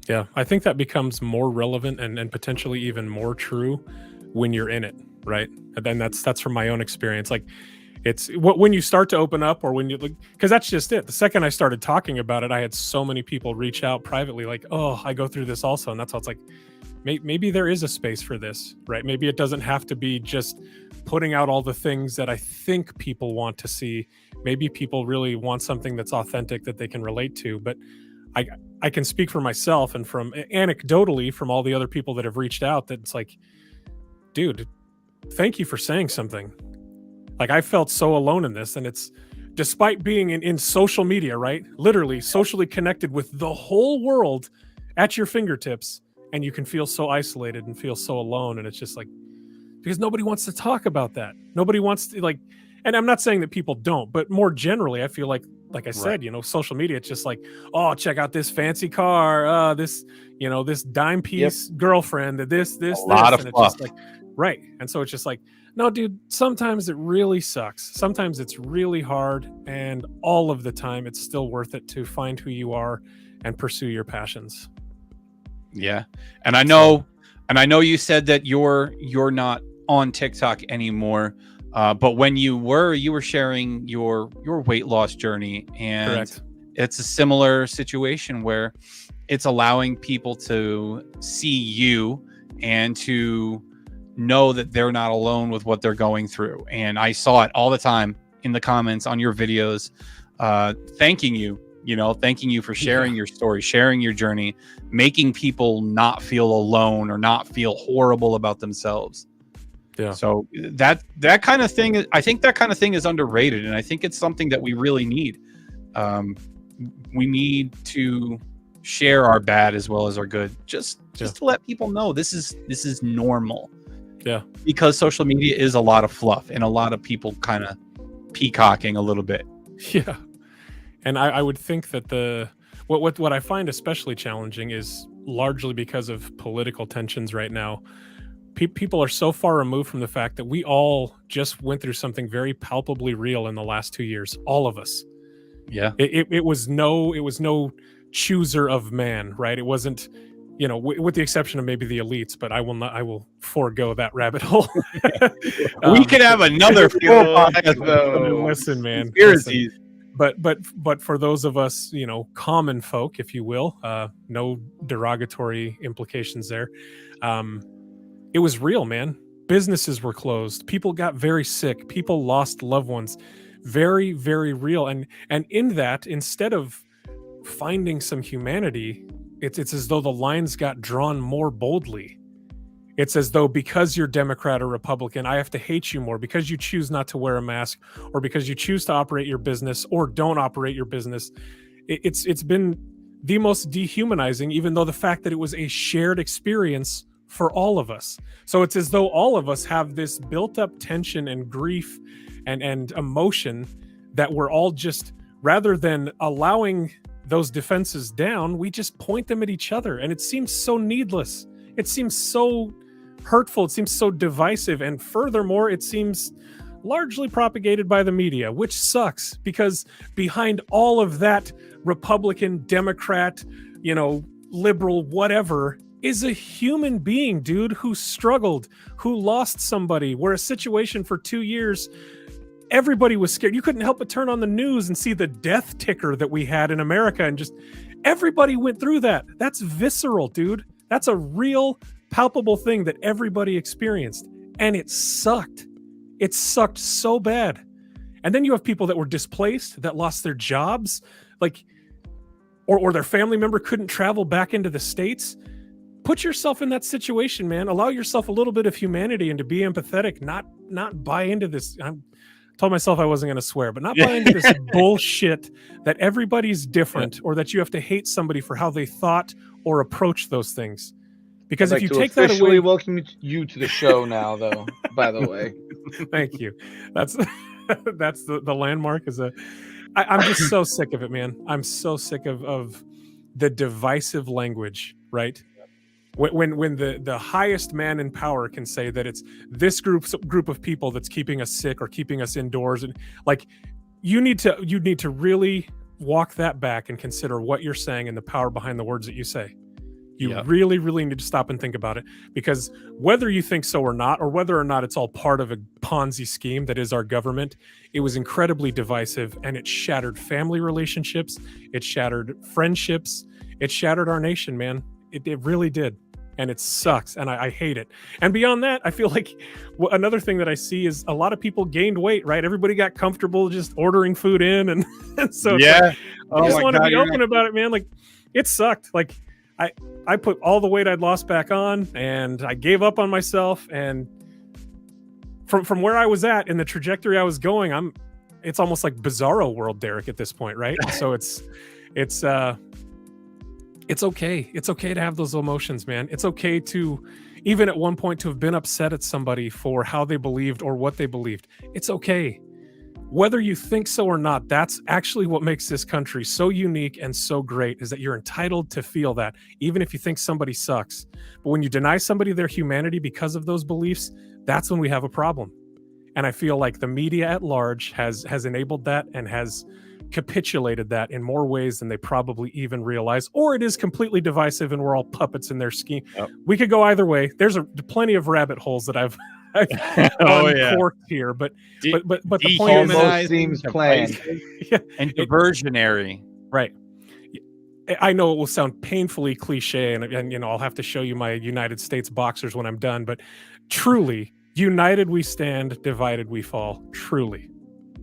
Yeah. I think that becomes more relevant and potentially even more true when you're in it, right? And then that's from my own experience. Like, it's when you start to open up, or when you look, because that's just it. The second I started talking about it, I had so many people reach out privately, like, oh, I go through this also. And that's how it's like, maybe there is a space for this, right? Maybe it doesn't have to be just putting out all the things that I think people want to see. Maybe people really want something that's authentic, that they can relate to. But I can speak for myself, and from anecdotally from all the other people that have reached out, that it's like, dude, thank you for saying something. Like, I felt so alone in this, and it's despite being in social media, right? Literally socially connected with the whole world at your fingertips, and you can feel so isolated and feel so alone. And it's just like, because nobody wants to talk about that. Nobody wants to, like, and I'm not saying that people don't, but more generally, I feel like I said, social media, it's just like, oh, check out this fancy car, this, this dime piece girlfriend, this, a lot of and fluff. it's just like, right. And so it's just like, no, dude, sometimes it really sucks. Sometimes it's really hard, and all of the time it's still worth it to find who you are and pursue your passions. Yeah. And I know you said that you're not on TikTok anymore. But when you were sharing your weight loss journey, and Correct. It's a similar situation where it's allowing people to see you and to know that they're not alone with what they're going through. And I saw it all the time in the comments on your videos, thanking you for sharing your story, sharing your journey, making people not feel alone or not feel horrible about themselves. Yeah. So that kind of thing, I think that kind of thing is underrated, and I think it's something that we really need. We need to share our bad as well as our good, just to let people know this is normal. Yeah. Because social media is a lot of fluff and a lot of people kind of peacocking a little bit. Yeah. And I would think that what I find especially challenging is largely because of political tensions right now. People are so far removed from the fact that we all just went through something very palpably real in the last 2 years. All of us. Yeah. It was no chooser of man, right? It wasn't, with the exception of maybe the elites, but I will forego that rabbit hole. We could have another full podcast. Listen, man. Conspiracies. But for those of us, common folk, if you will, no derogatory implications there. It was real, man. Businesses were closed. People got very sick. People lost loved ones. Very, very real. And in that, instead of finding some humanity, it's as though the lines got drawn more boldly. It's as though because you're Democrat or Republican, I have to hate you more because you choose not to wear a mask, or because you choose to operate your business or don't operate your business. It's been the most dehumanizing, even though the fact that it was a shared experience for all of us. So it's as though all of us have this built up tension and grief and emotion that we're all just, rather than allowing those defenses down, we just point them at each other. And it seems so needless. It seems so hurtful. It seems so divisive. And furthermore, it seems largely propagated by the media, which sucks, because behind all of that Republican, Democrat, liberal, whatever, is a human being, dude, who struggled, who lost somebody, where a situation for 2 years, everybody was scared. You couldn't help but turn on the news and see the death ticker that we had in America, and just everybody went through that. That's visceral, dude. That's a real, palpable thing that everybody experienced, and it sucked. It sucked so bad. And then you have people that were displaced, that lost their jobs, or their family member couldn't travel back into the States. Put yourself in that situation, man. Allow yourself a little bit of humanity and to be empathetic, not buy into this. I told myself I wasn't going to swear, but not buy into this bullshit that everybody's different, or that you have to hate somebody for how they thought or approach those things. Because if you take that away, welcome you to the show now, though. By the way, thank you. That's the landmark. I'm just so sick of it, man. I'm so sick of the divisive language, right? When the highest man in power can say that it's this group of people that's keeping us sick or keeping us indoors, and you need to really walk that back and consider what you're saying and the power behind the words that you say. You really, really need to stop and think about it, because whether you think so or not, or whether or not it's all part of a Ponzi scheme that is our government, it was incredibly divisive, and it shattered family relationships, it shattered friendships, it shattered our nation, man. It really did. And it sucks. And I hate it. And beyond that, I feel like another thing that I see is a lot of people gained weight, right? Everybody got comfortable just ordering food in. And so I just want to be open about it, man. It sucked. I put all the weight I'd lost back on, and I gave up on myself. And from where I was at in the trajectory I was going, it's almost like bizarro world, Derek, at this point, right? So it's okay. It's okay to have those emotions, man. It's okay to, even at one point, to have been upset at somebody for how they believed or what they believed. It's okay. Whether you think so or not, that's actually what makes this country so unique and so great, is that you're entitled to feel that, even if you think somebody sucks. But when you deny somebody their humanity because of those beliefs, that's when we have a problem. And I feel like the media at large has enabled that and has capitulated that in more ways than they probably even realize, or it is completely divisive and we're all puppets in their scheme. Yep. We could go either way. There's plenty of rabbit holes that I've uncorked here, but the point is, almost seems planned. Yeah, and diversionary. Right. I know it will sound painfully cliche, and you know, I'll have to show you my United States boxers when I'm done, but truly, united we stand, divided we fall. Truly.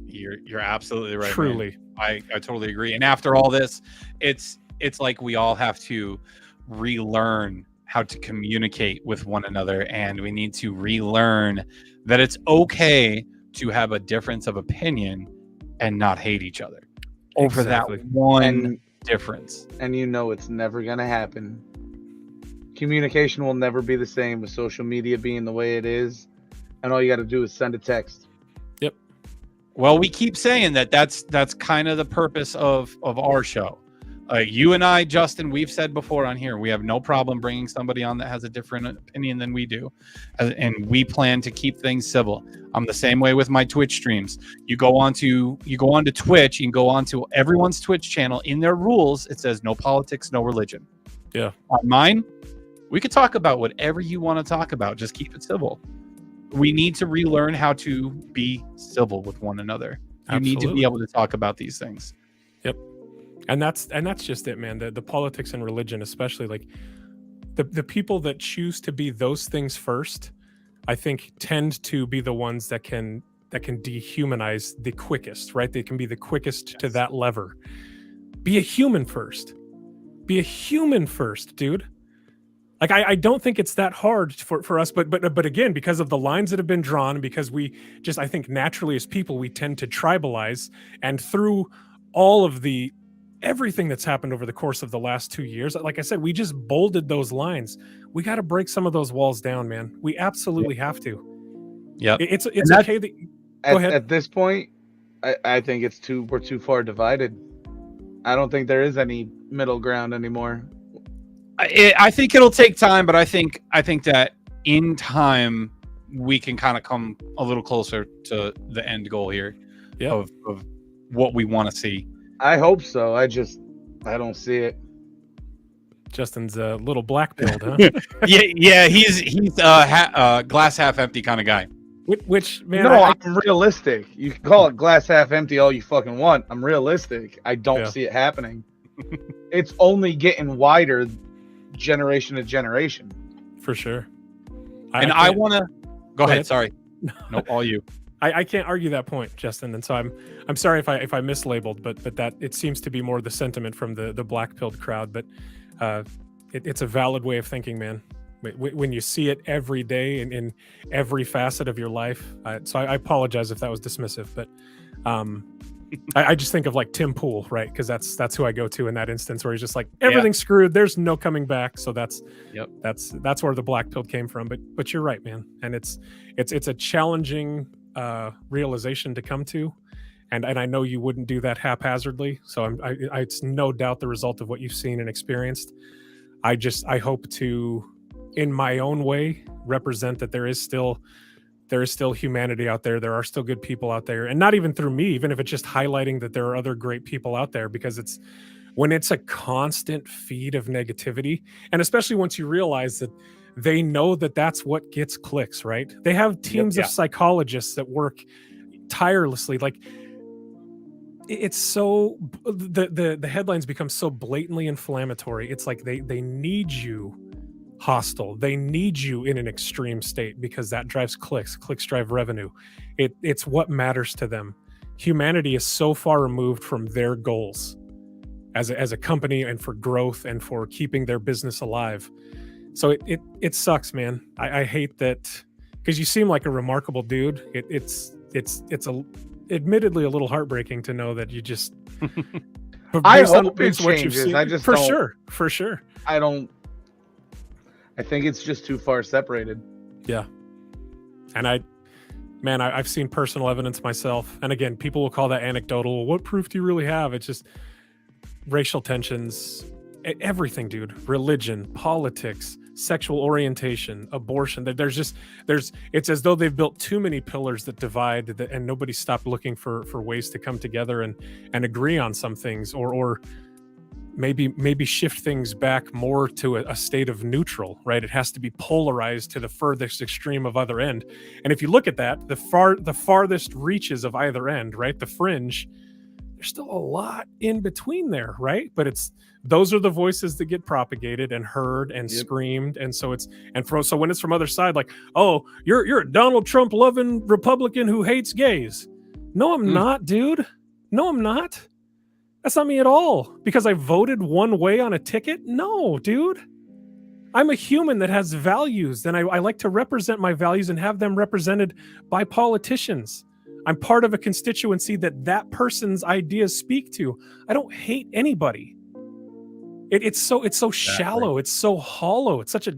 You're absolutely right. Truly. Man. I totally agree. And after all this, it's like we all have to relearn how to communicate with one another, and we need to relearn that it's okay to have a difference of opinion and not hate each other over that one difference. And you know it's never going to happen. Communication will never be the same with social media being the way it is, and all you got to do is send a text. Yep. Well, we keep saying that's kind of the purpose of our show. You and I, Justin, we've said before on here, we have no problem bringing somebody on that has a different opinion than we do. And we plan to keep things civil. I'm the same way with my Twitch streams. You go on to Twitch, you can go on to everyone's Twitch channel. In their rules, it says no politics, no religion. Yeah. On mine, we could talk about whatever you want to talk about. Just keep it civil. We need to relearn how to be civil with one another. You need to be able to talk about these things. Yep. And that's just it, man. The politics and religion, especially, like the people that choose to be those things first, I think tend to be the ones that can dehumanize the quickest, right? They can be the quickest to that lever. Be a human first. Be a human first, dude. Like I don't think it's that hard for us, but again, because of the lines that have been drawn, and because we just, I think naturally as people, we tend to tribalize, and through all of everything that's happened over the course of the last 2 years, like I said, we just bolded those lines. We got to break some of those walls down, man. We absolutely have to. Yeah, it's okay that. Go ahead. At this point, I think we're too far divided. I don't think there is any middle ground anymore. I think it'll take time, but I think that in time we can kind of come a little closer to the end goal here of what we want to see. I hope so. I don't see it. Justin's a little black-pilled, huh? yeah. He's glass half empty kind of guy. Which man? No, I'm realistic. You can call it glass half empty all you fucking want. I'm realistic. I don't see it happening. It's only getting wider, generation to generation. For sure. And I want to go ahead. Sorry. No, all you. I can't argue that point, Justin, and so I'm sorry if I mislabeled, but that it seems to be more the sentiment from the black-pilled crowd, but it's a valid way of thinking, man. When you see it every day in every facet of your life, so I apologize if that was dismissive, but I just think of like Tim Pool, right? Because that's who I go to in that instance, where he's just like, everything's screwed, there's no coming back. So that's where the black-pilled came from. But you're right, man, and it's a challenging realization to come to, and I know you wouldn't do that haphazardly, so it's no doubt the result of what you've seen and experienced. I hope to, in my own way, represent that there is still humanity out there. There are still good people out there, and not even through me, even if it's just highlighting that there are other great people out there, because when it's a constant feed of negativity, and especially once you realize that they know that that's what gets clicks, right? They have teams of psychologists that work tirelessly. Like, it's so, the headlines become so blatantly inflammatory. It's like they need you hostile. They need you in an extreme state, because that drives clicks. Clicks drive revenue. It's what matters to them. Humanity is so far removed from their goals as a company, and for growth, and for keeping their business alive. So it sucks, man. I hate that, because you seem like a remarkable dude. It's admittedly a little heartbreaking to know that you just. I hope it changes. I just for don't, sure. I think it's just too far separated. Yeah, and I've seen personal evidence myself. And again, people will call that anecdotal. What proof do you really have? It's just racial tensions, everything, dude. Religion, politics, sexual orientation, abortion. It's as though they've built too many pillars that divide, and nobody stopped looking for ways to come together and agree on some things, or maybe shift things back more to a state of neutral, right? It has to be polarized to the furthest extreme of other end. And if you look at that, the farthest reaches of either end, right? The fringe, there's still a lot in between there, right? But those are the voices that get propagated and heard and screamed. And so so when it's from other side, like, oh, you're a Donald Trump loving Republican who hates gays. No, I'm not, dude. No, I'm not. That's not me at all. Because I voted one way on a ticket? No, dude. I'm a human that has values, and I like to represent my values and have them represented by politicians. I'm part of a constituency that person's ideas speak to. I don't hate anybody. It's so shallow. It's so hollow. It's such a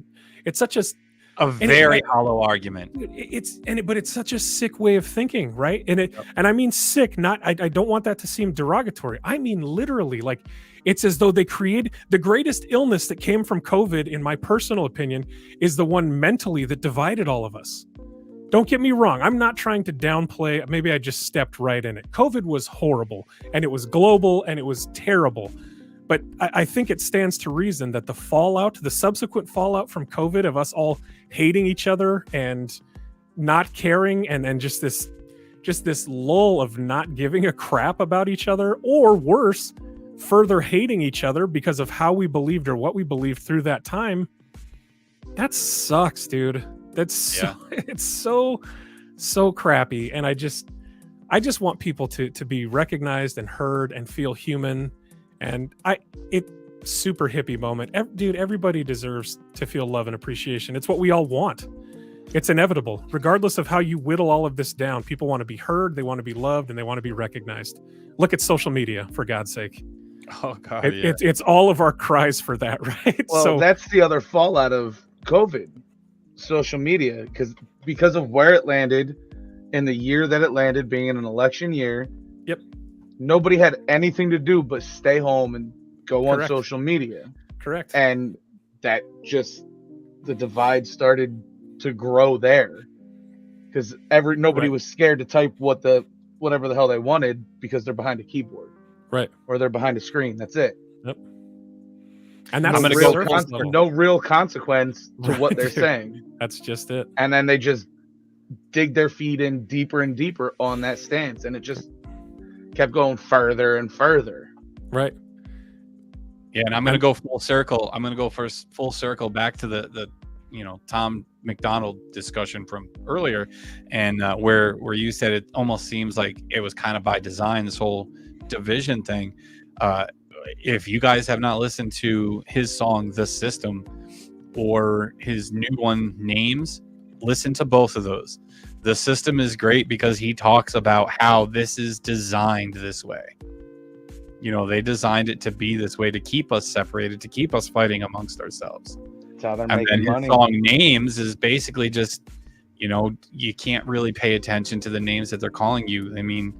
very hollow argument. But it's such a sick way of thinking, right? And I mean sick, not I don't want that to seem derogatory. I mean literally, like, it's as though they created the greatest illness that came from COVID, in my personal opinion, is the one mentally that divided all of us. Don't get me wrong. I'm not trying to downplay. Maybe I just stepped right in it. COVID was horrible, and it was global, and it was terrible. But I think it stands to reason that the subsequent fallout from COVID, of us all hating each other and not caring, and just this lull of not giving a crap about each other, or worse, further hating each other because of how we believed or what we believed through that time. That sucks, dude. It's so crappy. And I just want people to be recognized and heard and feel human. And super hippie moment. Dude, everybody deserves to feel love and appreciation. It's what we all want. It's inevitable. Regardless of how you whittle all of this down, people want to be heard, they want to be loved, and they want to be recognized. Look at social media, for God's sake. Oh, God, It's all of our cries for that, right? Well, so that's the other fallout of COVID, social media, because of where it landed in the year that it landed, being in an election year. Yep. Nobody had anything to do but stay home and go on social media. Correct. And that the divide started to grow there, because nobody was scared to type whatever the hell they wanted, because they're behind a keyboard, right? Or they're behind a screen. That's it. Yep. And that's no real consequence to what they're saying. That's just it. And then they just dig their feet in deeper and deeper on that stance, and it just kept going further and further. Right. Yeah, and I'm going to go full circle. I'm going to go full circle back to the Tom McDonald discussion from earlier, and where you said it almost seems like it was kind of by design, this whole division thing. If you guys have not listened to his song "The System" or his new one "Names," listen to both of those. The System is great because he talks about how this is designed this way. They designed it to be this way, to keep us separated, to keep us fighting amongst ourselves. That's how they're and making then money. His song "Names" is basically just, you can't really pay attention to the names that they're calling you. I mean,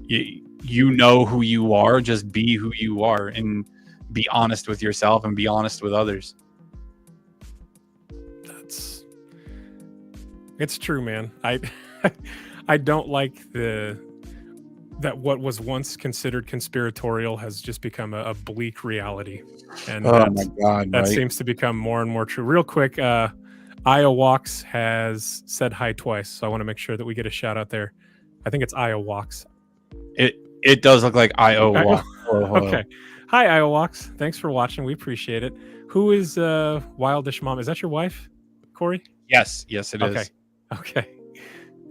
you know who you are, just be who you are and be honest with yourself and be honest with others. It's true, man. I don't like that what was once considered conspiratorial has just become a bleak reality. And that seems to become more and more true. Real quick, Iowa Walks has said hi twice, so I want to make sure that we get a shout out there. I think it's Iowa Walks. It does look like Iowa Walks. Okay. Hi, Iowa Walks. Thanks for watching. We appreciate it. Who is Wildish Mom? Is that your wife, Corey? Yes, it is. Okay.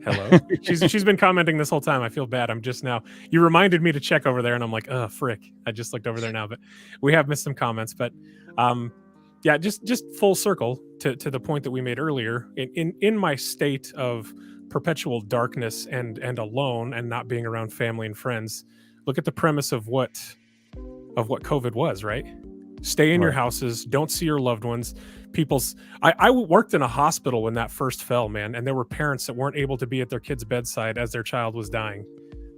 Hello. She's been commenting this whole time. I feel bad. I'm just now. You reminded me to check over there, and I'm like, oh, frick. I just looked over there now, but we have missed some comments. But just full circle to the point that we made earlier. In my state of perpetual darkness and alone and not being around family and friends, look at the premise of what COVID was, right? Stay in your houses, don't see your loved ones. I worked in a hospital when that first fell, man, and there were parents that weren't able to be at their kid's bedside as their child was dying.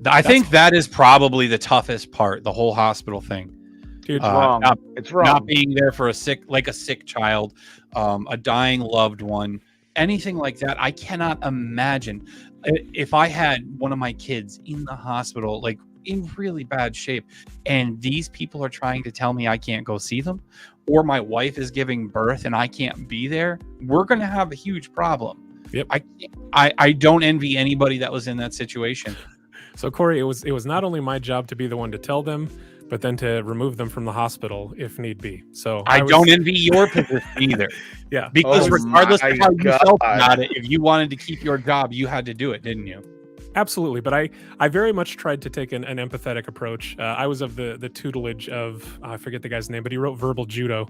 I think that is probably the toughest part, the whole hospital thing. Dude, wrong. It's wrong. Not being there for a sick child, a dying loved one, anything like that. I cannot imagine if I had one of my kids in the hospital, like in really bad shape, and these people are trying to tell me I can't go see them, or my wife is giving birth and I can't be there. We're going to have a huge problem. Yep. I don't envy anybody that was in that situation. So Corey, it was not only my job to be the one to tell them, but then to remove them from the hospital if need be. So I don't envy your position either. Yeah. Because regardless of how you felt about it, if you wanted to keep your job, you had to do it, didn't you? Absolutely. But I very much tried to take an empathetic approach. I was of the tutelage of, I forget the guy's name, but he wrote Verbal Judo.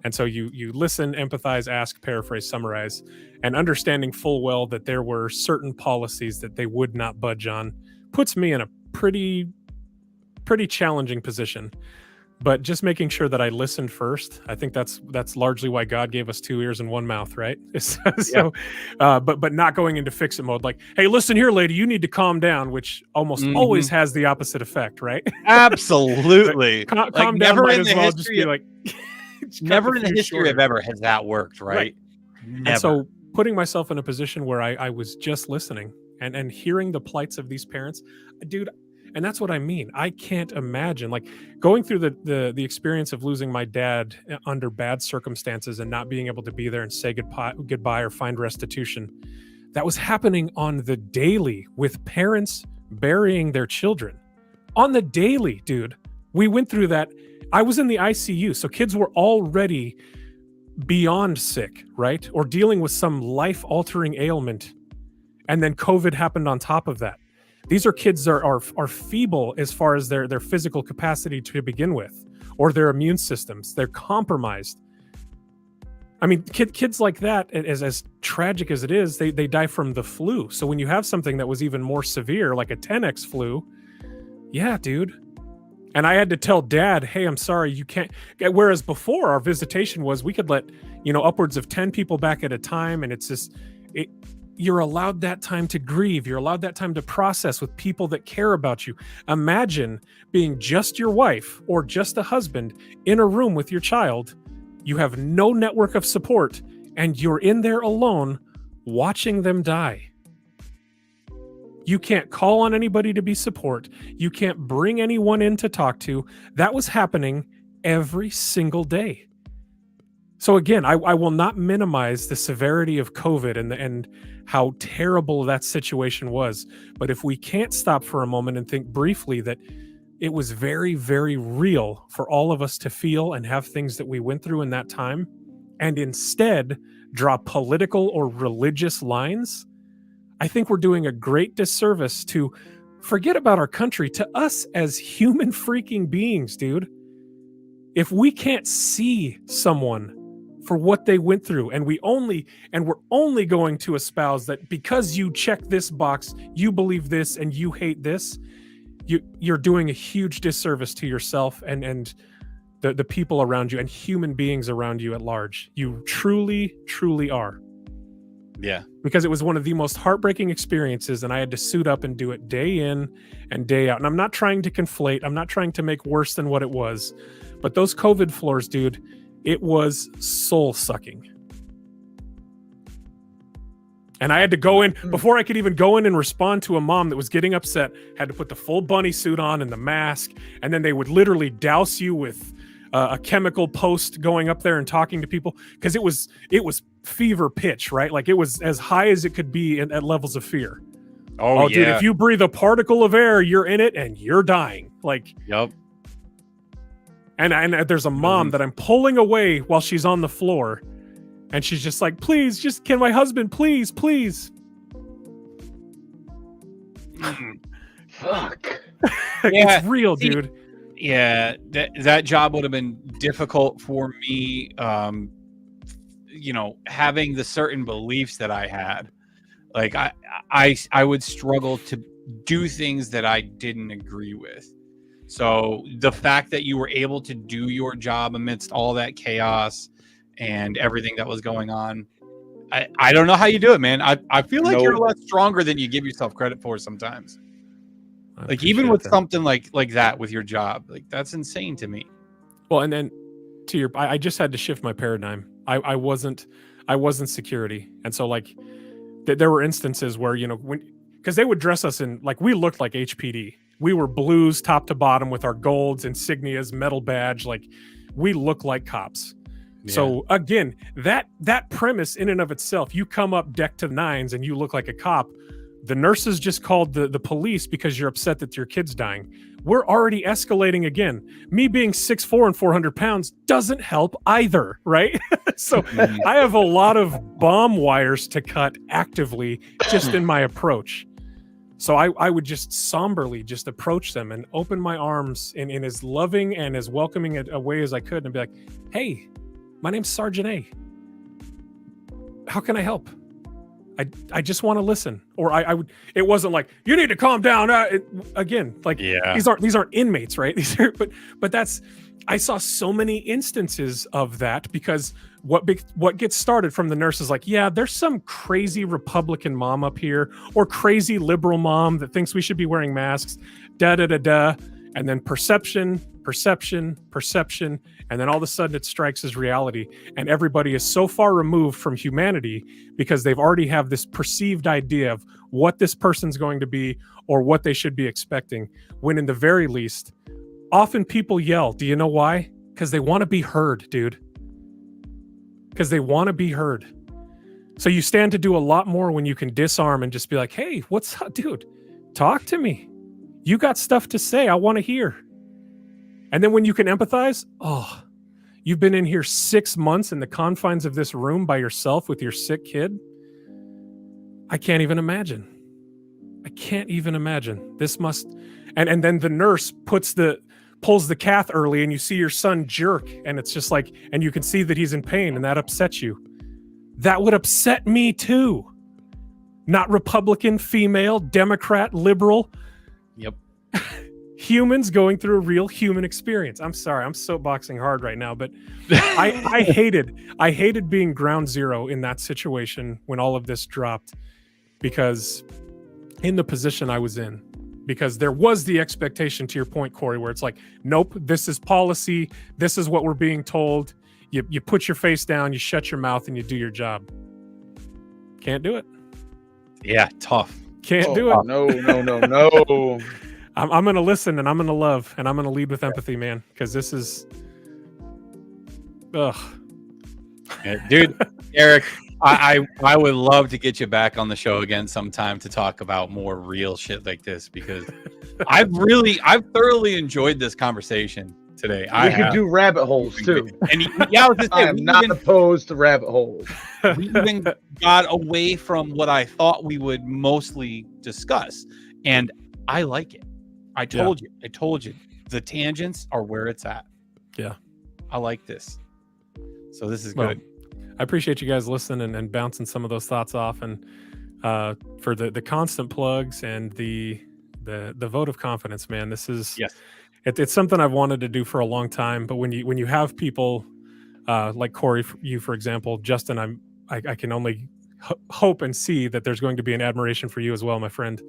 And so you listen, empathize, ask, paraphrase, summarize, and understanding full well that there were certain policies that they would not budge on puts me in a pretty challenging position. But just making sure that I listened first, I think that's largely why God gave us 2 ears and 1 mouth, right? So, but not going into fix it mode, like, hey, listen here, lady, you need to calm down, which almost always has the opposite effect, right? Absolutely. Calm down. Never in the history, never in the history of ever has that worked, right? Never. And so, putting myself in a position where I was just listening and hearing the plights of these parents, dude. And that's what I mean. I can't imagine, like, going through the experience of losing my dad under bad circumstances and not being able to be there and say goodbye or find restitution. That was happening on the daily with parents burying their children. On the daily, dude. We went through that. I was in the ICU, so kids were already beyond sick, right? Or dealing with some life-altering ailment. And then COVID happened on top of that. These are kids that are feeble as far as their physical capacity to begin with, or their immune systems. They're compromised. I mean, kids like that, as tragic as it is, they die from the flu. So when you have something that was even more severe, like a 10x flu, yeah, dude. And I had to tell Dad, hey, I'm sorry, you can't. Whereas before, our visitation was we could let, upwards of 10 people back at a time, and it's just you're allowed that time to grieve. You're allowed that time to process with people that care about you. Imagine being just your wife or just a husband in a room with your child. You have no network of support, and you're in there alone watching them die. You can't call on anybody to be support. You can't bring anyone in to talk to. That was happening every single day. So again, I will not minimize the severity of COVID and how terrible that situation was. But if we can't stop for a moment and think briefly that it was very, very real for all of us to feel and have things that we went through in that time, and instead draw political or religious lines, I think we're doing a great disservice to forget about our country, to us as human freaking beings, dude. If we can't see someone for what they went through, and we're only going to espouse that because you check this box, you believe this and you hate this, you're doing a huge disservice to yourself and the people around you and human beings around you at large. You truly, truly are. Yeah. Because it was one of the most heartbreaking experiences, and I had to suit up and do it day in and day out. And I'm not trying to conflate. I'm not trying to make worse than what it was. But those COVID floors, dude, it was soul-sucking. And I had to go in, before I could even go in and respond to a mom that was getting upset, had to put the full bunny suit on and the mask, and then they would literally douse you with a chemical post going up there and talking to people, because it was fever pitch, right? Like, it was as high as it could be at levels of fear. Oh, dude, if you breathe a particle of air, you're in it and you're dying. Like, yep. And there's a mom that I'm pulling away while she's on the floor, and she's just like, please, just can my husband, please. Fuck. It's real, dude. Yeah, that job would have been difficult for me. Having the certain beliefs that I had, Like I would struggle to do things that I didn't agree with. So the fact that you were able to do your job amidst all that chaos and everything that was going on, I don't know how you do it, man. I feel like you're a lot stronger than you give yourself credit for sometimes. Like even with something like that with your job, like that's insane to me. Well, and then to your, I just had to shift my paradigm. I wasn't security, and so like there were instances where, you know, because they would dress us in, like, we looked like HPD. We were blues top to bottom with our golds, insignias, metal badge. Like, we look like cops. Yeah. So again, that premise in and of itself, you come up decked to the nines and you look like a cop. The nurses just called the police because you're upset that your kid's dying. We're already escalating again. Me being 6'4" and 400 pounds doesn't help either, right? So I have a lot of bomb wires to cut actively just in my approach. So I would just somberly just approach them and open my arms in as loving and as welcoming a way as I could and be like, hey, my name's Sergeant A. How can I help? I just want to listen. Or I would, it wasn't like, you need to calm down. Again, like, these aren't inmates, right? These are, but that's, I saw so many instances of that, because what gets started from the nurse is like, yeah, there's some crazy Republican mom up here, or crazy liberal mom that thinks we should be wearing masks, and then perception, and then all of a sudden it strikes as reality, and everybody is so far removed from humanity because they've already have this perceived idea of what this person's going to be or what they should be expecting, when in the very least, often people yell. Do you know why? Because they want to be heard, dude. Because they want to be heard. So you stand to do a lot more when you can disarm and just be like, hey, what's up, dude? Talk to me. You got stuff to say. I want to hear. And then when you can empathize, oh, you've been in here 6 months in the confines of this room by yourself with your sick kid. I can't even imagine. This must, and then the nurse pulls the cath early, and you see your son jerk, and it's just like, and you can see that he's in pain, and that upsets you. That would upset me too. Not Republican, female, Democrat, liberal. Yep. Humans going through a real human experience. I'm sorry, I'm soapboxing hard right now, but I hated being ground zero in that situation when all of this dropped, because in the position I was in, because there was the expectation, to your point, Corey, where it's like, nope, this is policy, this is what we're being told. You put your face down, you shut your mouth, and you do your job. Can't do it. Yeah, tough. Can't do it. No. I'm going to listen, and I'm going to love, and I'm going to lead with empathy, man, because this is, ugh. Yeah, dude, Eric, I would love to get you back on the show again sometime to talk about more real shit like this, because I've thoroughly enjoyed this conversation today. We could do rabbit holes too. And I was just saying, I am not opposed to rabbit holes. We even got away from what I thought we would mostly discuss, and I like it. I told you, the tangents are where it's at. Yeah, I like this. So this is good. I appreciate you guys listening and bouncing some of those thoughts off, and for the constant plugs and the vote of confidence, man. This is it's something I've wanted to do for a long time. But when you have people like Corey, you for example, Justin, I can only hope and see that there's going to be an admiration for you as well, my friend.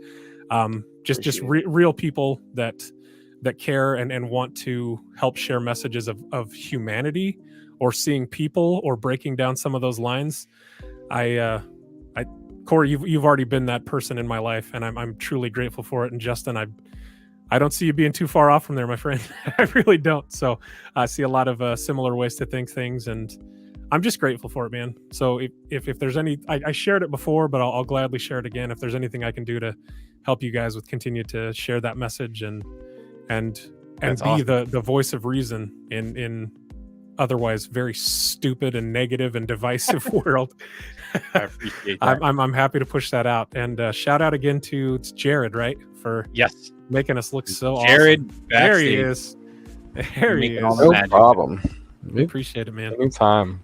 Just real people that care and want to help share messages of humanity, or seeing people, or breaking down some of those lines. Corey, you've already been that person in my life, and I'm truly grateful for it. And Justin, I don't see you being too far off from there, my friend. I really don't. So I see a lot of similar ways to think things, and I'm just grateful for it, man. So if there's any, I shared it before, but I'll gladly share it again. If there's anything I can do to help you guys continue to share that message and That's be awesome. the voice of reason in otherwise very stupid and negative and divisive world. I appreciate that. I'm happy to push that out. And shout out again to Jared, right? For making us look so Jared, awesome. There he is. There he is. No problem. We appreciate it, man. Anytime.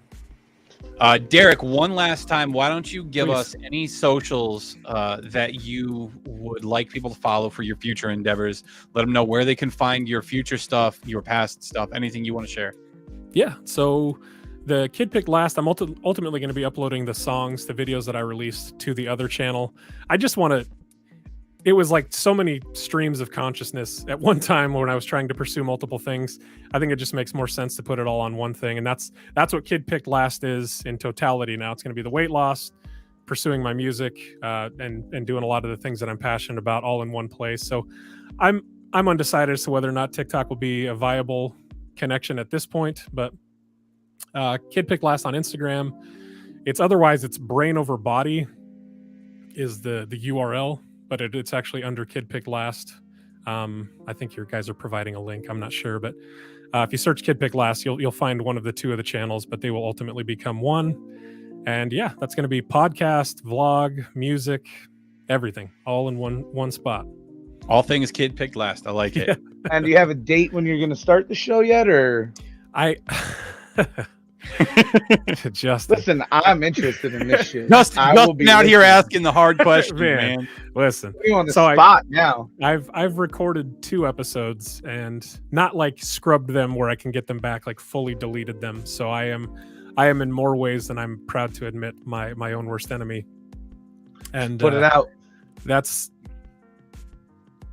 Derek, one last time, why don't you give Please. us any socials that you would like people to follow for your future endeavors? Let them know where they can find your future stuff, your past stuff, anything you want to share. Yeah. So the Kid Picked Last, I'm ultimately going to be uploading the songs, the videos that I released to the other channel. I just want to, it was like so many streams of consciousness at one time when I was trying to pursue multiple things. I think it just makes more sense to put it all on one thing. And that's what Kid Picked Last is in totality. Now it's going to be the weight loss, pursuing my music, and doing a lot of the things that I'm passionate about all in one place. So I'm undecided as to whether or not TikTok will be a viable connection at this point, but Kid Picked Last on Instagram. It's Brain Over Body is the URL, but it's actually under Kid Picked Last. I think your guys are providing a link. I'm not sure, but if you search Kid Picked Last, you'll find one of the two of the channels, but they will ultimately become one. And yeah, that's going to be podcast, vlog, music, everything, all in one spot. All things Kid Picked Last. I like it. And do you have a date when you're going to start the show yet, or? Justin, Listen, I'm interested in this shit. Justin out here listening. asking the hard question, man. Listen, you on the spot now. I've recorded 2 episodes and not like scrubbed them where I can get them back, like fully deleted them. So I am in more ways than I'm proud to admit my own worst enemy. And put it out.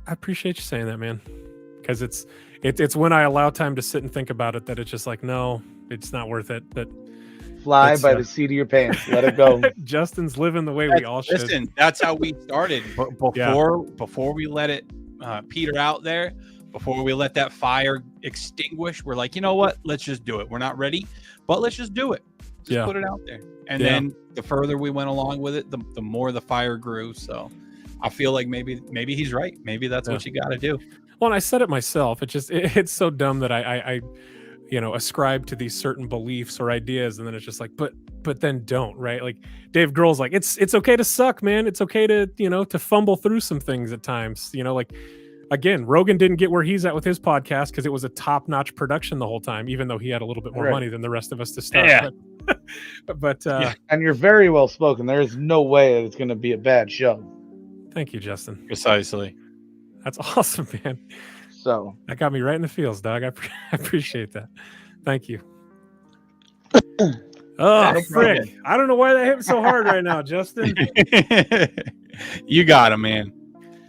I appreciate you saying that, man, because it's when I allow time to sit and think about it that it's just like, no, it's not worth it. But fly by the seat of your pants. Let it go. Justin's living the way we all should. Listen, that's how we started. Before we let it peter out there, before we let that fire extinguish, we're like, you know what? Let's just do it. We're not ready, but let's just do it. Just put it out there. And then the further we went along with it, the more the fire grew. So I feel like maybe he's right. Maybe that's what you got to do. Well, and I said it myself. It's so dumb that I ascribe to these certain beliefs or ideas, and then it's just like, but then don't, right? Like Dave Grohl's like, it's okay to suck, man. It's okay to to fumble through some things at times. Like again, Rogan didn't get where he's at with his podcast because it was a top-notch production the whole time, even though he had a little bit more money than the rest of us to start. Yeah. But and you're very well spoken. There is no way that it's going to be a bad show. Thank you, Justin. Precisely. That's awesome, man. So that got me right in the feels, dog. I appreciate that. Thank you. Oh, frick. I don't know why that hit me so hard right now, Justin. You got him, man.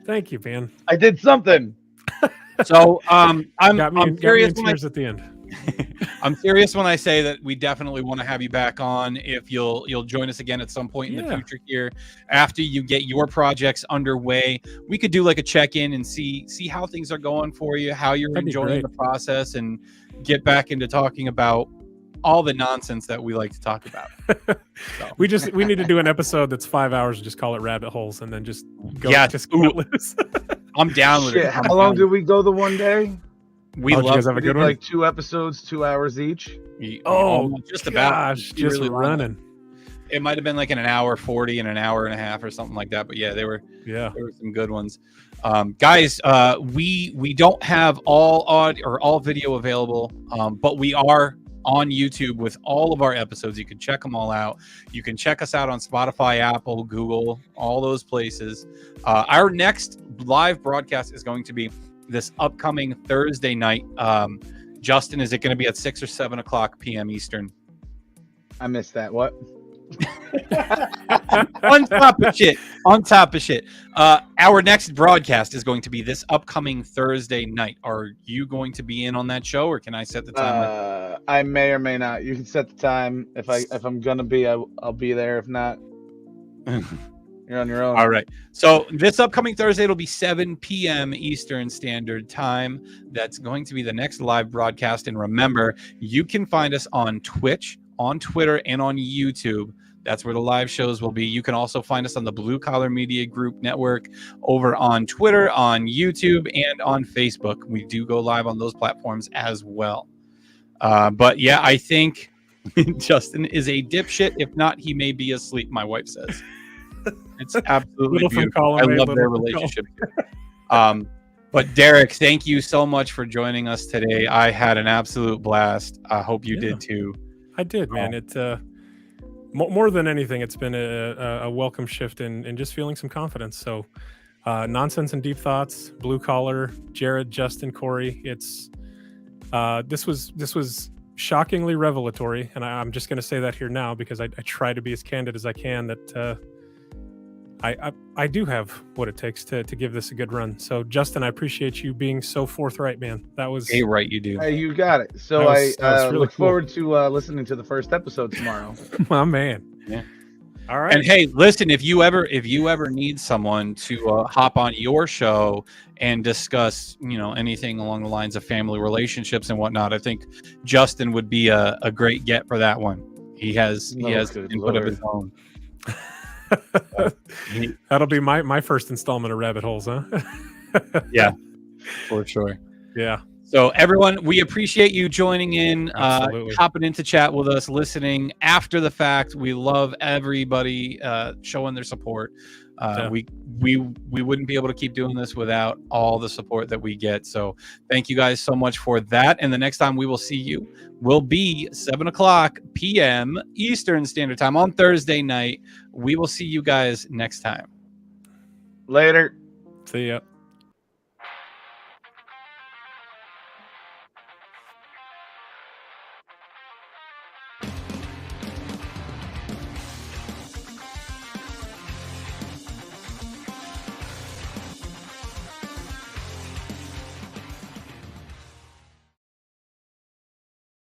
Thank you, man. I did something. So I'm curious at the end. I'm serious when I say that we definitely want to have you back on if you'll join us again at some point in the future here after you get your projects underway. We could do like a check-in and see how things are going for you, how you're enjoying the process, and get back into talking about all the nonsense that we like to talk about. So. We need to do an episode that's 5 hours and just call it Rabbit Holes and then just go loose. I'm down with it. How long did we go the one day? We love have a good one? Like 2 episodes, 2 hours each. Just about. Just really running. It might have been like an hour 40 and an hour and a half or something like that. But yeah, there were some good ones. Guys, we don't have all audio or all video available, but we are on YouTube with all of our episodes. You can check them all out. You can check us out on Spotify, Apple, Google, all those places. Our next live broadcast is going to be this upcoming Thursday night. Justin, is it going to be at 6 or 7 o'clock p.m. Eastern? I missed that. What? On top of shit. Our next broadcast is going to be this upcoming Thursday night. Are you going to be in on that show, or can I set the time? I may or may not. You can set the time. If I'm gonna be, I'll be there. If not, you're on your own. All right. So this upcoming Thursday, it'll be 7 p.m. Eastern Standard Time. That's going to be the next live broadcast. And remember, you can find us on Twitch, on Twitter, and on YouTube. That's where the live shows will be. You can also find us on the Blue Collar Media Group Network over on Twitter, on YouTube, and on Facebook. We do go live on those platforms as well. But yeah, I think Justin is a dipshit. If not, he may be asleep, my wife says. It's absolutely beautiful. I love their relationship. But Derek, thank you so much for joining us today. I had an absolute blast. I hope you did too. I did, man. more than anything, it's been a welcome shift in just feeling some confidence. So Nonsense and Deep Thoughts, Blue Collar, Jared, Justin, Corey, it's this was shockingly revelatory, and I'm just going to say that here now because I try to be as candid as I can that I do have what it takes to give this a good run. So Justin, I appreciate you being so forthright, man. That was right, you do. Hey, you got it. So that was really look cool. forward to listening to the first episode tomorrow. My man. Yeah. All right. And hey, listen, if you ever need someone to hop on your show and discuss, anything along the lines of family relationships and whatnot, I think Justin would be a great get for that one. He has good input of Lord. his own. That'll be my first installment of Rabbit Holes, huh? Yeah, for sure. Yeah. So everyone, we appreciate you joining in, Absolutely. hopping into chat with us, listening after the fact. We love everybody showing their support. Yeah. We wouldn't be able to keep doing this without all the support that we get. So thank you guys so much for that. And the next time we will see you will be 7:00 p.m. Eastern Standard Time on Thursday night. We will see you guys next time. Later. See ya.